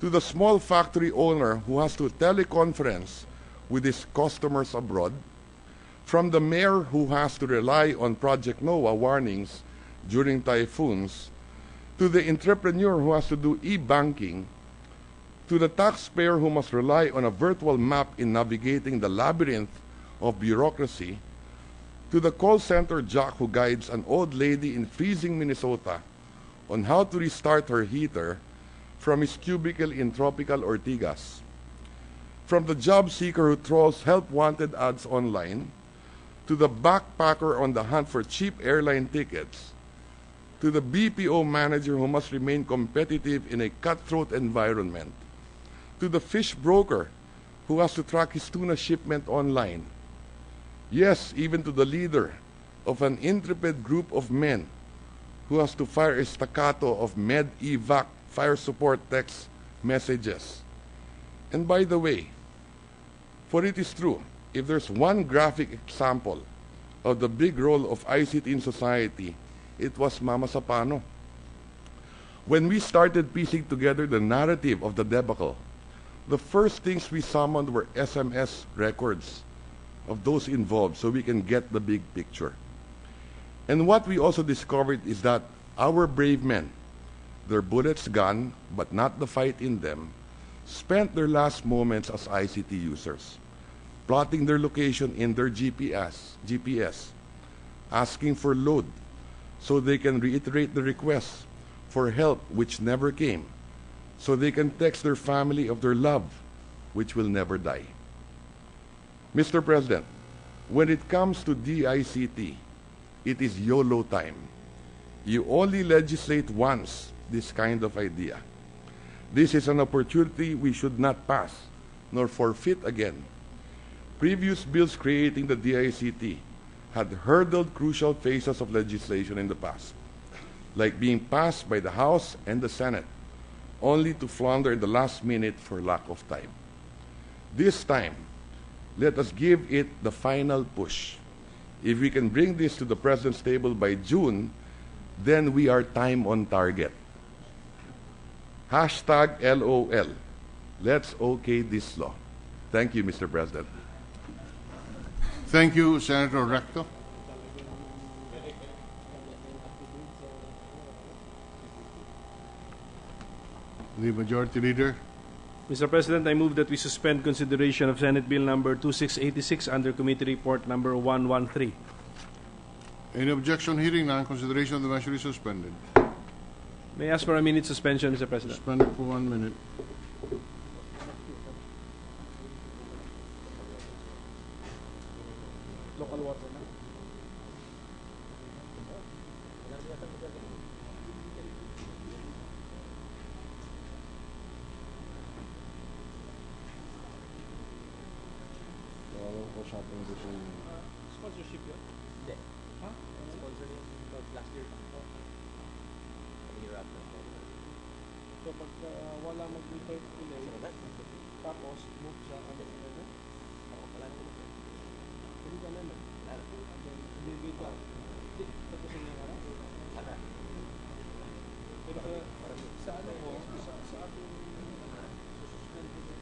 to the small factory owner who has to teleconference with his customers abroad, From the mayor who has to rely on Project NOAA warnings during typhoons, to the entrepreneur who has to do e-banking, to the taxpayer who must rely on a virtual map in navigating the labyrinth of bureaucracy, to the call center jock who guides an old lady in freezing Minnesota on how to restart her heater from his cubicle in tropical Ortigas, from the job seeker who trolls help-wanted ads online, to the backpacker on the hunt for cheap airline tickets, to the BPO manager who must remain competitive in a cutthroat environment, to the fish broker who has to track his tuna shipment online. Yes, even to the leader of an intrepid group of men who has to fire a staccato of med-evac fire support text messages. And by the way, for it is true, if there's one graphic example of the big role of ICT in society, it was Mama Sapano. When we started piecing together the narrative of the debacle, the first things we summoned were SMS records of those involved so we can get the big picture. And what we also discovered is that our brave men, their bullets gone, but not the fight in them, spent their last moments as ICT users, plotting their location in their GPS, asking for load so they can reiterate the request for help which never came, so they can text their family of their love which will never die. Mr. President, when it comes to DICT, it is YOLO time. You only legislate once this kind of idea. This is an opportunity we should not pass, nor forfeit again. Previous bills creating the DICT had hurdled crucial phases of legislation in the past, like being passed by the House and the Senate, only to flounder in the last minute for lack of time. This time, let us give it the final push. If we can bring this to the President's table by June, then we are time on target. Hashtag LOL. Let's okay this law. Thank you, Mr. President. Thank you, Senator Recto. The Majority Leader. Mr. President, I move that we suspend consideration of Senate Bill number 2686 under Committee Report number 113. Any objection? Hearing none, consideration of the measure is suspended. May I ask for a minute suspension, Mr. President? Suspended for 1 minute. Local water na. Sponsorship yun? Hindi. Ha? Sponsor yun. Last year lang. Hirap na. So pag wala mag-repair delay, tapos move siya ano sila na? Ako pala naman. Hindi ka naman. Hindi ka. Tapos yung nga lang? Sana. Pero sa ano mo, sa ating sususpend ko sa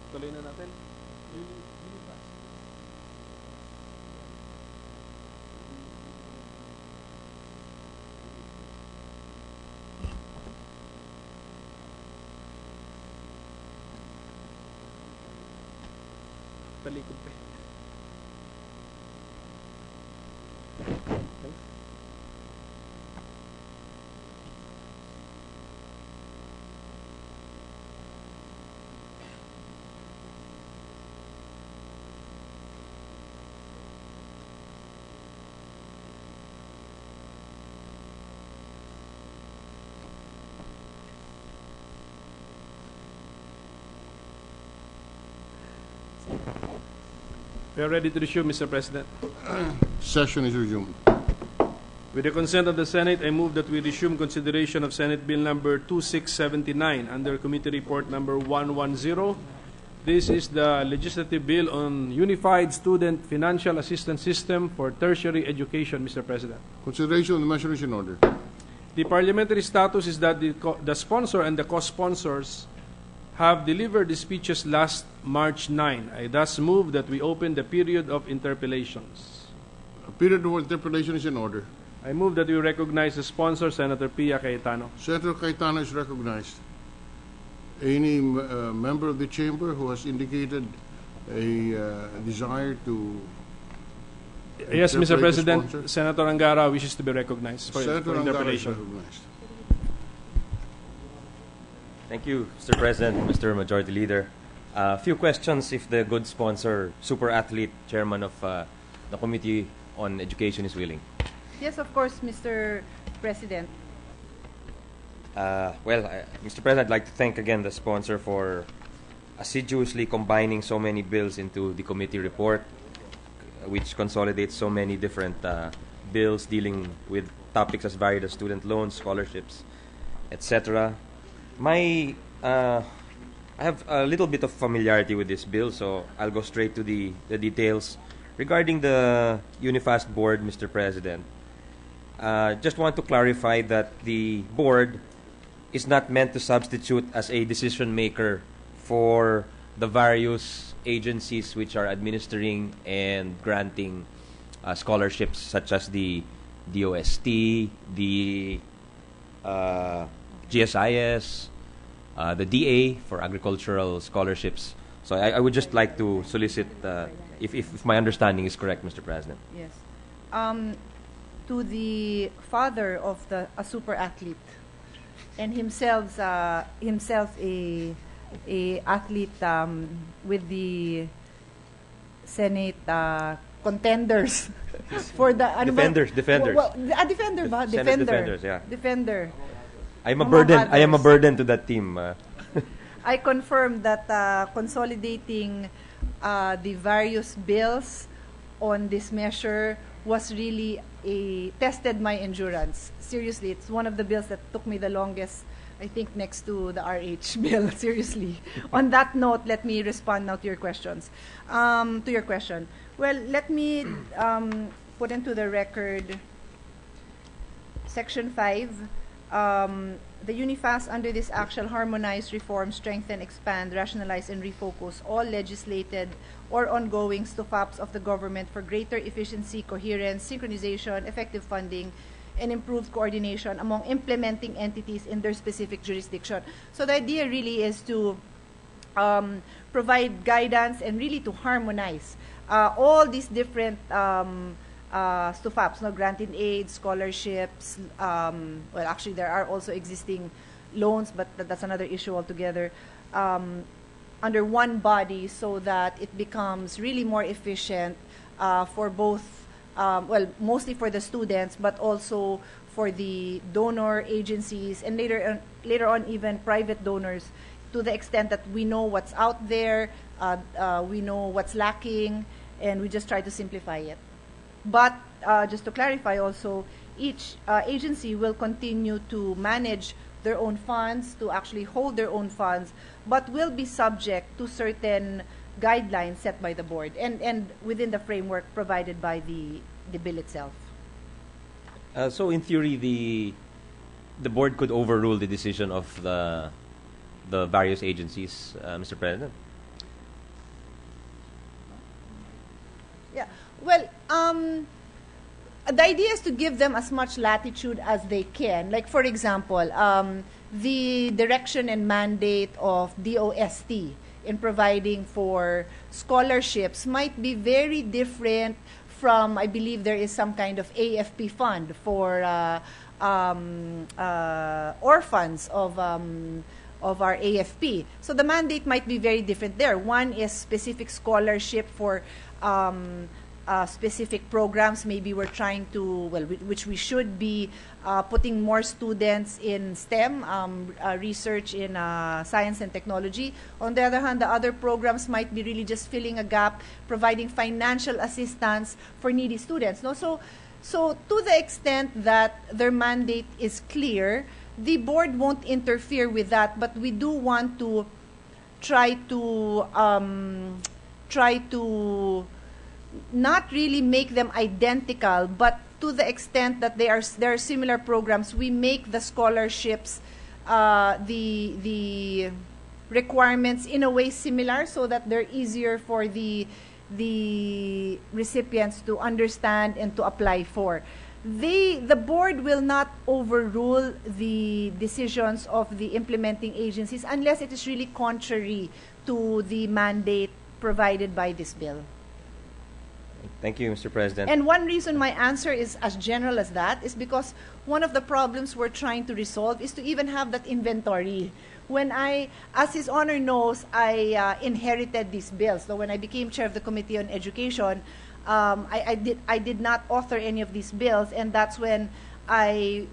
Tuloy na natin. Talikod pa. We are ready to resume, Mr. President. Session is resumed. With the consent of the Senate, I move that we resume consideration of Senate Bill number 2679 under Committee Report number 110. This is the legislative bill on Unified Student Financial Assistance System for Tertiary Education, Mr. President. Consideration of the measure is in order. The parliamentary status is that the sponsor and the co-sponsors have delivered the speeches last March 9. I thus move that we open the period of interpellations. A period of interpellation is in order. I move that we recognize the sponsor, Senator Pia Cayetano. Senator Cayetano is recognized. Any member of the chamber who has indicated a desire to Yes, Mr. interpellate the President, sponsor? Senator Angara wishes to be recognized for Senator Angara is interpellation. recognized. Thank you, Mr. President, Mr. Majority Leader. A few questions if the good sponsor, super athlete, chairman of the Committee on Education is willing. Yes, of course, Mr. President. Mr. President, I'd like to thank again the sponsor for assiduously combining so many bills into the committee report, which consolidates so many different bills dealing with topics as varied as student loans, scholarships, etc. I have a little bit of familiarity with this bill, so I'll go straight to the details. Regarding the Unifast board, Mr. President, just want to clarify that the board is not meant to substitute as a decision maker for the various agencies which are administering and granting scholarships, such as the DOST, the GSIS, the DA for agricultural scholarships. So I would just like to solicit, if my understanding is correct, Mr. President. Yes. To the father of a super athlete, and himself a athlete with the Senate contenders for the Defenders. defender ba? Senate Defender. defenders, yeah. Defender. I am a Among burden. I am a others. burden to that team. I confirm that consolidating the various bills on this measure was really tested my endurance. Seriously, it's one of the bills that took me the longest I think next to the RH bill, seriously. On that note, let me respond now to your questions. To your question. Well, let me put into the record Section 5. The UNIFAS under this act shall harmonize, reform, strengthen, expand, rationalize, and refocus all legislated or ongoing STOFAPs of the government for greater efficiency, coherence, synchronization, effective funding, and improved coordination among implementing entities in their specific jurisdiction. So the idea really is to provide guidance and really to harmonize all these different STOFAPs, no, granting aid, scholarships. Well, actually, there are also existing loans, but that's another issue altogether. Under one body, so that it becomes really more efficient for both. Well, mostly for the students, but also for the donor agencies, and later on even private donors, to the extent that we know what's out there, we know what's lacking, and we just try to simplify it. But just to clarify also, each agency will continue to manage their own funds, to actually hold their own funds, but will be subject to certain guidelines set by the board and within the framework provided by the bill itself. So in theory, the board could overrule the decision of the various agencies, Mr. President. Yeah. Well, the idea is to give them as much latitude as they can. Like, for example, the direction and mandate of DOST in providing for scholarships might be very different from, I believe there is some kind of AFP fund for orphans of our AFP. So the mandate might be very different there. One is specific scholarship for specific programs. Maybe we're trying to, well, which we should be putting more students in STEM, research in science and technology. On the other hand, the other programs might be really just filling a gap, providing financial assistance for needy students. No? So to the extent that their mandate is clear, the board won't interfere with that, but we do want to try to not really make them identical, but to the extent that there are similar programs, we make the scholarships, the requirements in a way similar, so that they're easier for the recipients to understand and to apply for. The board will not overrule the decisions of the implementing agencies unless it is really contrary to the mandate provided by this bill. Thank you, Mr. President. And one reason my answer is as general as that is because one of the problems we're trying to resolve is to even have that inventory. When as His Honor knows, I inherited these bills. So when I became chair of the Committee on Education, I did not author any of these bills, and that's when I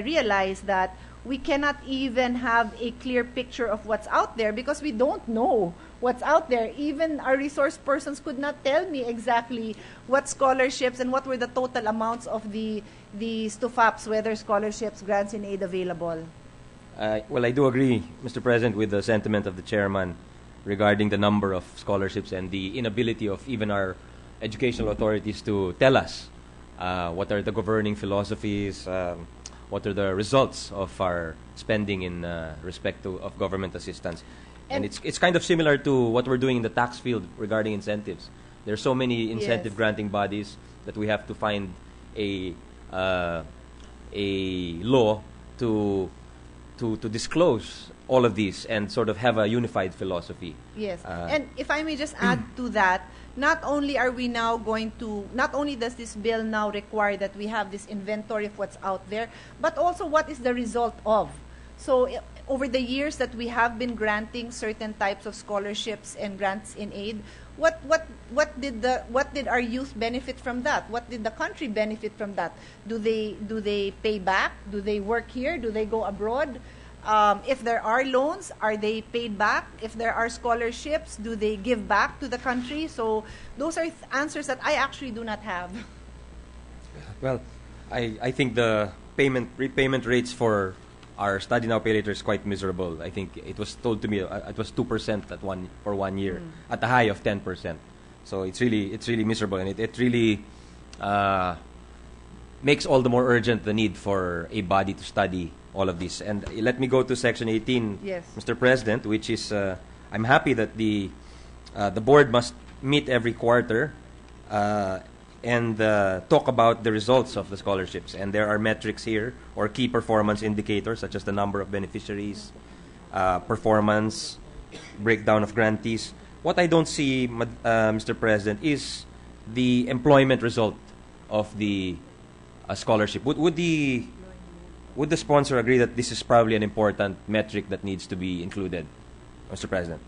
realized that we cannot even have a clear picture of what's out there because we don't know what's out there. Even our resource persons could not tell me exactly what scholarships and what were the total amounts of the STOFAPs, whether scholarships, grants, and aid available. Well, I do agree, Mr. President, with the sentiment of the chairman regarding the number of scholarships and the inability of even our educational authorities to tell us what are the governing philosophies, what are the results of our spending in respect of government assistance. And it's kind of similar to what we're doing in the tax field regarding incentives. There are so many incentive granting bodies that we have to find a law to disclose all of these and sort of have a unified philosophy. Yes, and if I may just add to that, not only does this bill now require that we have this inventory of what's out there, but also what is the result of. So over the years that we have been granting certain types of scholarships and grants in aid, what did our youth benefit from that? What did the country benefit from that? Do they pay back? Do they work here? Do they go abroad? If there are loans, are they paid back? If there are scholarships, do they give back to the country? So those are answers that I actually do not have. Well, I think the repayment rates for our study now pay later is quite miserable. I think it was told to me it was 2% for 1 year at a high of 10%. So it's really miserable, and it really makes all the more urgent the need for a body to study all of this. And let me go to Section 18, Yes. Mr. President, which is I'm happy that the board must meet every quarter and talk about the results of the scholarships. And there are metrics here, or key performance indicators, such as the number of beneficiaries, performance, breakdown of grantees. What I don't see, Mr. President, is the employment result of the scholarship. Would the sponsor agree that this is probably an important metric that needs to be included, Mr. President?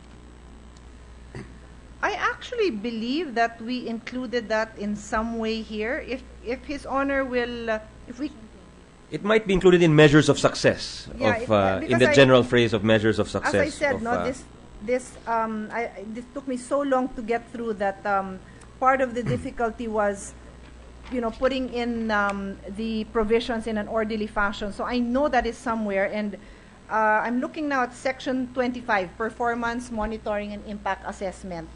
I actually believe that we included that in some way here. If His Honor will, if we. It might be included in measures of success, Yeah, in the general phrase of measures of success. As I said, this took me so long to get through that part of the difficulty was, putting in the provisions in an orderly fashion. So I know that is somewhere, and I'm looking now at Section 25, Performance, Monitoring, and Impact Assessment.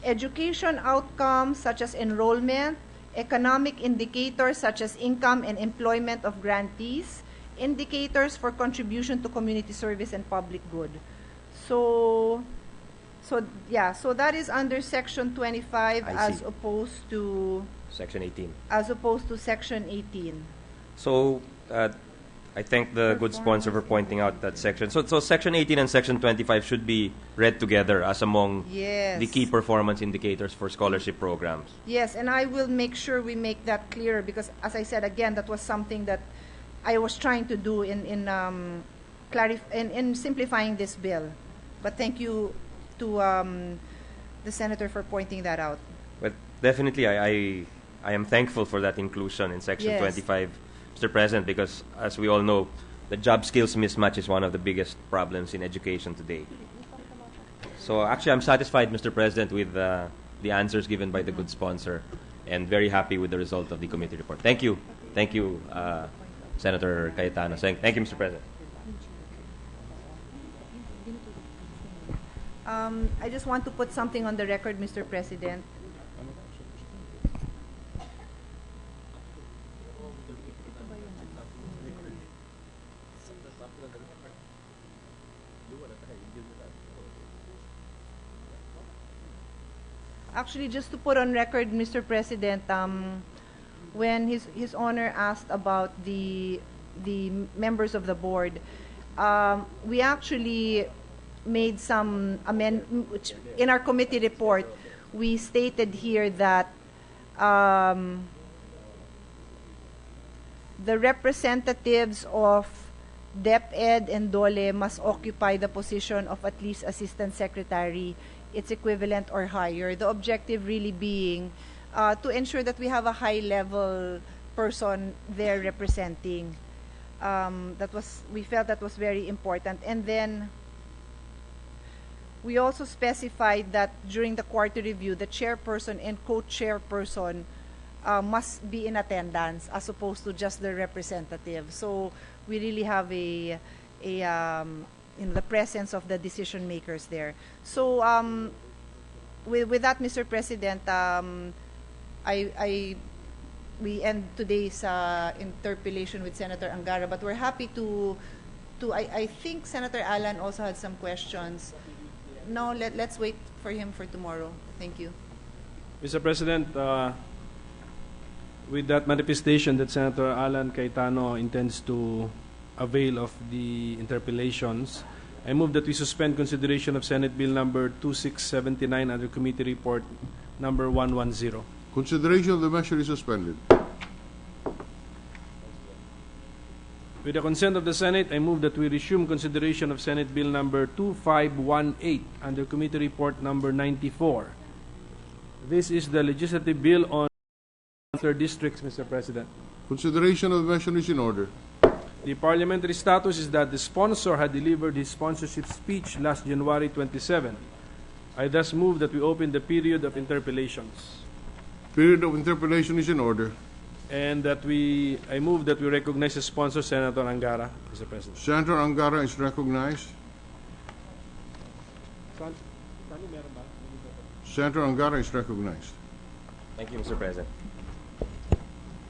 Education outcomes such as enrollment, economic indicators such as income and employment of grantees, indicators for contribution to community service and public good. So that is under Section 25 as opposed to Section 18. As opposed to Section 18. So I thank the good sponsor for pointing out that section. So Section 18 and Section 25 should be read together as among the key performance indicators for scholarship programs. Yes, and I will make sure we make that clearer, because, as I said, again, that was something that I was trying to do in simplifying this bill. But thank you to the Senator for pointing that out. But definitely, I am thankful for that inclusion in Section 25, Mr. President, because as we all know, the job skills mismatch is one of the biggest problems in education today. So actually, I'm satisfied, Mr. President, with the answers given by the good sponsor, and very happy with the result of the committee report. Thank you. Thank you, Senator Cayetano. Thank you, Mr. President. I just want to put something on the record, Mr. President. Actually, just to put on record, Mr. President, when His Honor asked about the members of the board, we actually made some amendments. In our committee report, we stated here that the representatives of DepEd and DOLE must occupy the position of at least Assistant Secretary, its equivalent or higher. The objective really being to ensure that we have a high-level person there representing. We felt that was very important. And then we also specified that during the quarter review, the chairperson and co-chairperson must be in attendance as opposed to just the representative. So we really have the presence of the decision makers there. So with that, Mr. President, we end today's interpellation with Senator Angara, but we're happy to I think Senator Alan also had some questions. No, let's wait for him for tomorrow. Thank you. Mr. President, with that manifestation that Senator Alan Cayetano intends to avail of the interpellations, I move that we suspend consideration of Senate Bill number 2679 under Committee Report number 110. Consideration of the measure is suspended. With the consent of the Senate, I move that we resume consideration of Senate Bill number 2518 under Committee Report number 94. This is the legislative bill on districts, Mr. President. Consideration of the measure is in order. The parliamentary status is that the sponsor had delivered his sponsorship speech last January 27. I thus move that we open the period of interpellations. Period of interpellation is in order. And that I move that we recognize the sponsor, Senator Angara, Mr. President. Senator Angara is recognized. Senator Angara is recognized. Thank you, Mr. President.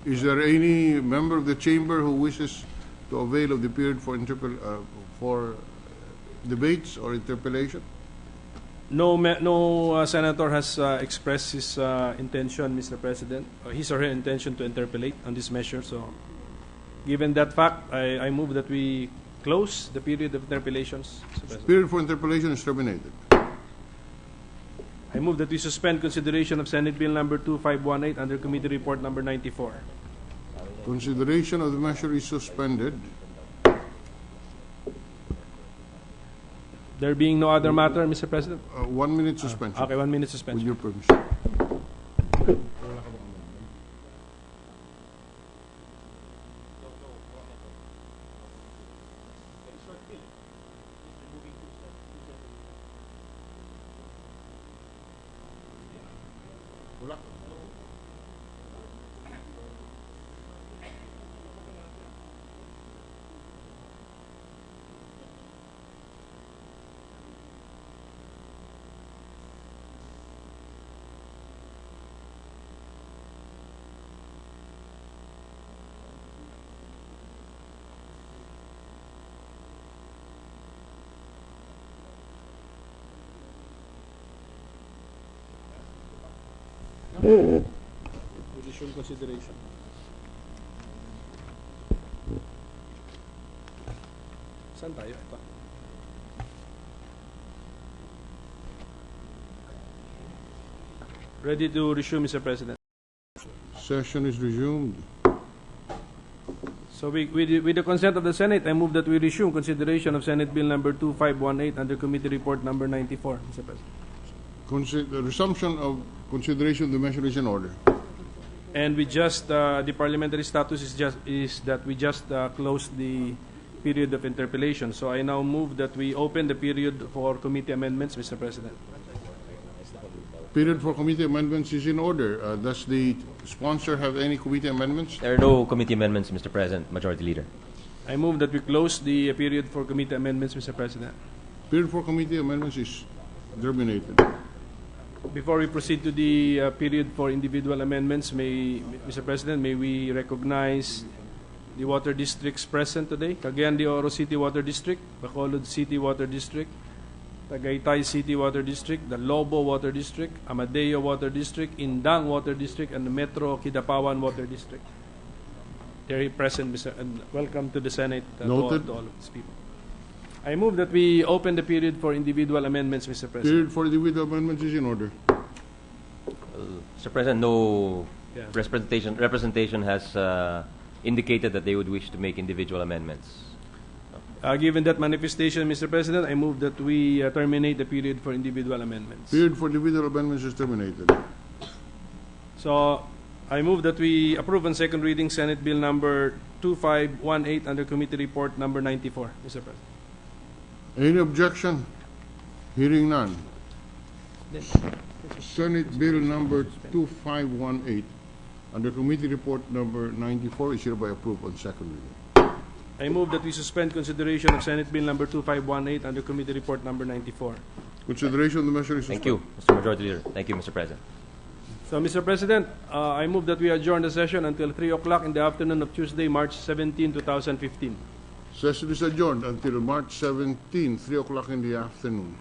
Is there any member of the chamber who wishes to avail of the period for debates or interpellation? No senator has expressed his intention, Mr. President, or his or her intention to interpellate on this measure. So, given that fact, I move that we close the period of interpellations, Mr. President. Period for interpellation is terminated. I move that we suspend consideration of Senate Bill number 2518 under Committee Report number 94. Consideration of the measure is suspended. There being no other matter, Mr. President. 1 minute suspension. Okay, 1 minute With suspension. your permission. Judicial consideration. Saan tayo? Ito. Ready to resume, Mr. President. Session is resumed. So with the consent of the Senate, I move that we resume consideration of Senate Bill number 2518 under Committee Report number 94, Mr. President. The resumption of consideration of the measure is in order. And we just the parliamentary status is that we just closed the period of interpellation. So I now move that we open the period for committee amendments, Mr. President. Period for committee amendments is in order. Does the sponsor have any committee amendments? There are no committee amendments, Mr. President, Majority Leader. I move that we close the period for committee amendments, Mr. President. Period for committee amendments is terminated. Before we proceed to the period for individual amendments, Mr. President, may we recognize the water districts present today. Cagayan de Oro City Water District, Bacolod City Water District, Tagaytay City Water District, the Lobo Water District, Amadeo Water District, Indang Water District, and the Metro Kidapawan Water District. They're present, Mr. and welcome to the Senate to all Noted. of these people. I move that we open the period for individual amendments, Mr. President. Period for individual amendments is in order. Mr. President, no Yeah. representation has indicated that they would wish to make individual amendments. Given that manifestation, Mr. President, I move that we terminate the period for individual amendments. Period for individual amendments is terminated. So, I move that we approve on second reading Senate Bill number 2518 under Committee Report number 94, Mr. President. Any objection? Hearing none. Senate Bill number 2518 under Committee Report number 94 is hereby approved on second reading. I move that we suspend consideration of Senate Bill number 2518 under Committee Report number 94. Consideration of the measure is Thank suspended. you, Mr. Majority Leader. Thank you, Mr. President. So, Mr. President, I move that we adjourn the session until 3 o'clock in the afternoon of Tuesday, March 17, 2015. Session is adjourned until March 17, 3 o'clock in the afternoon.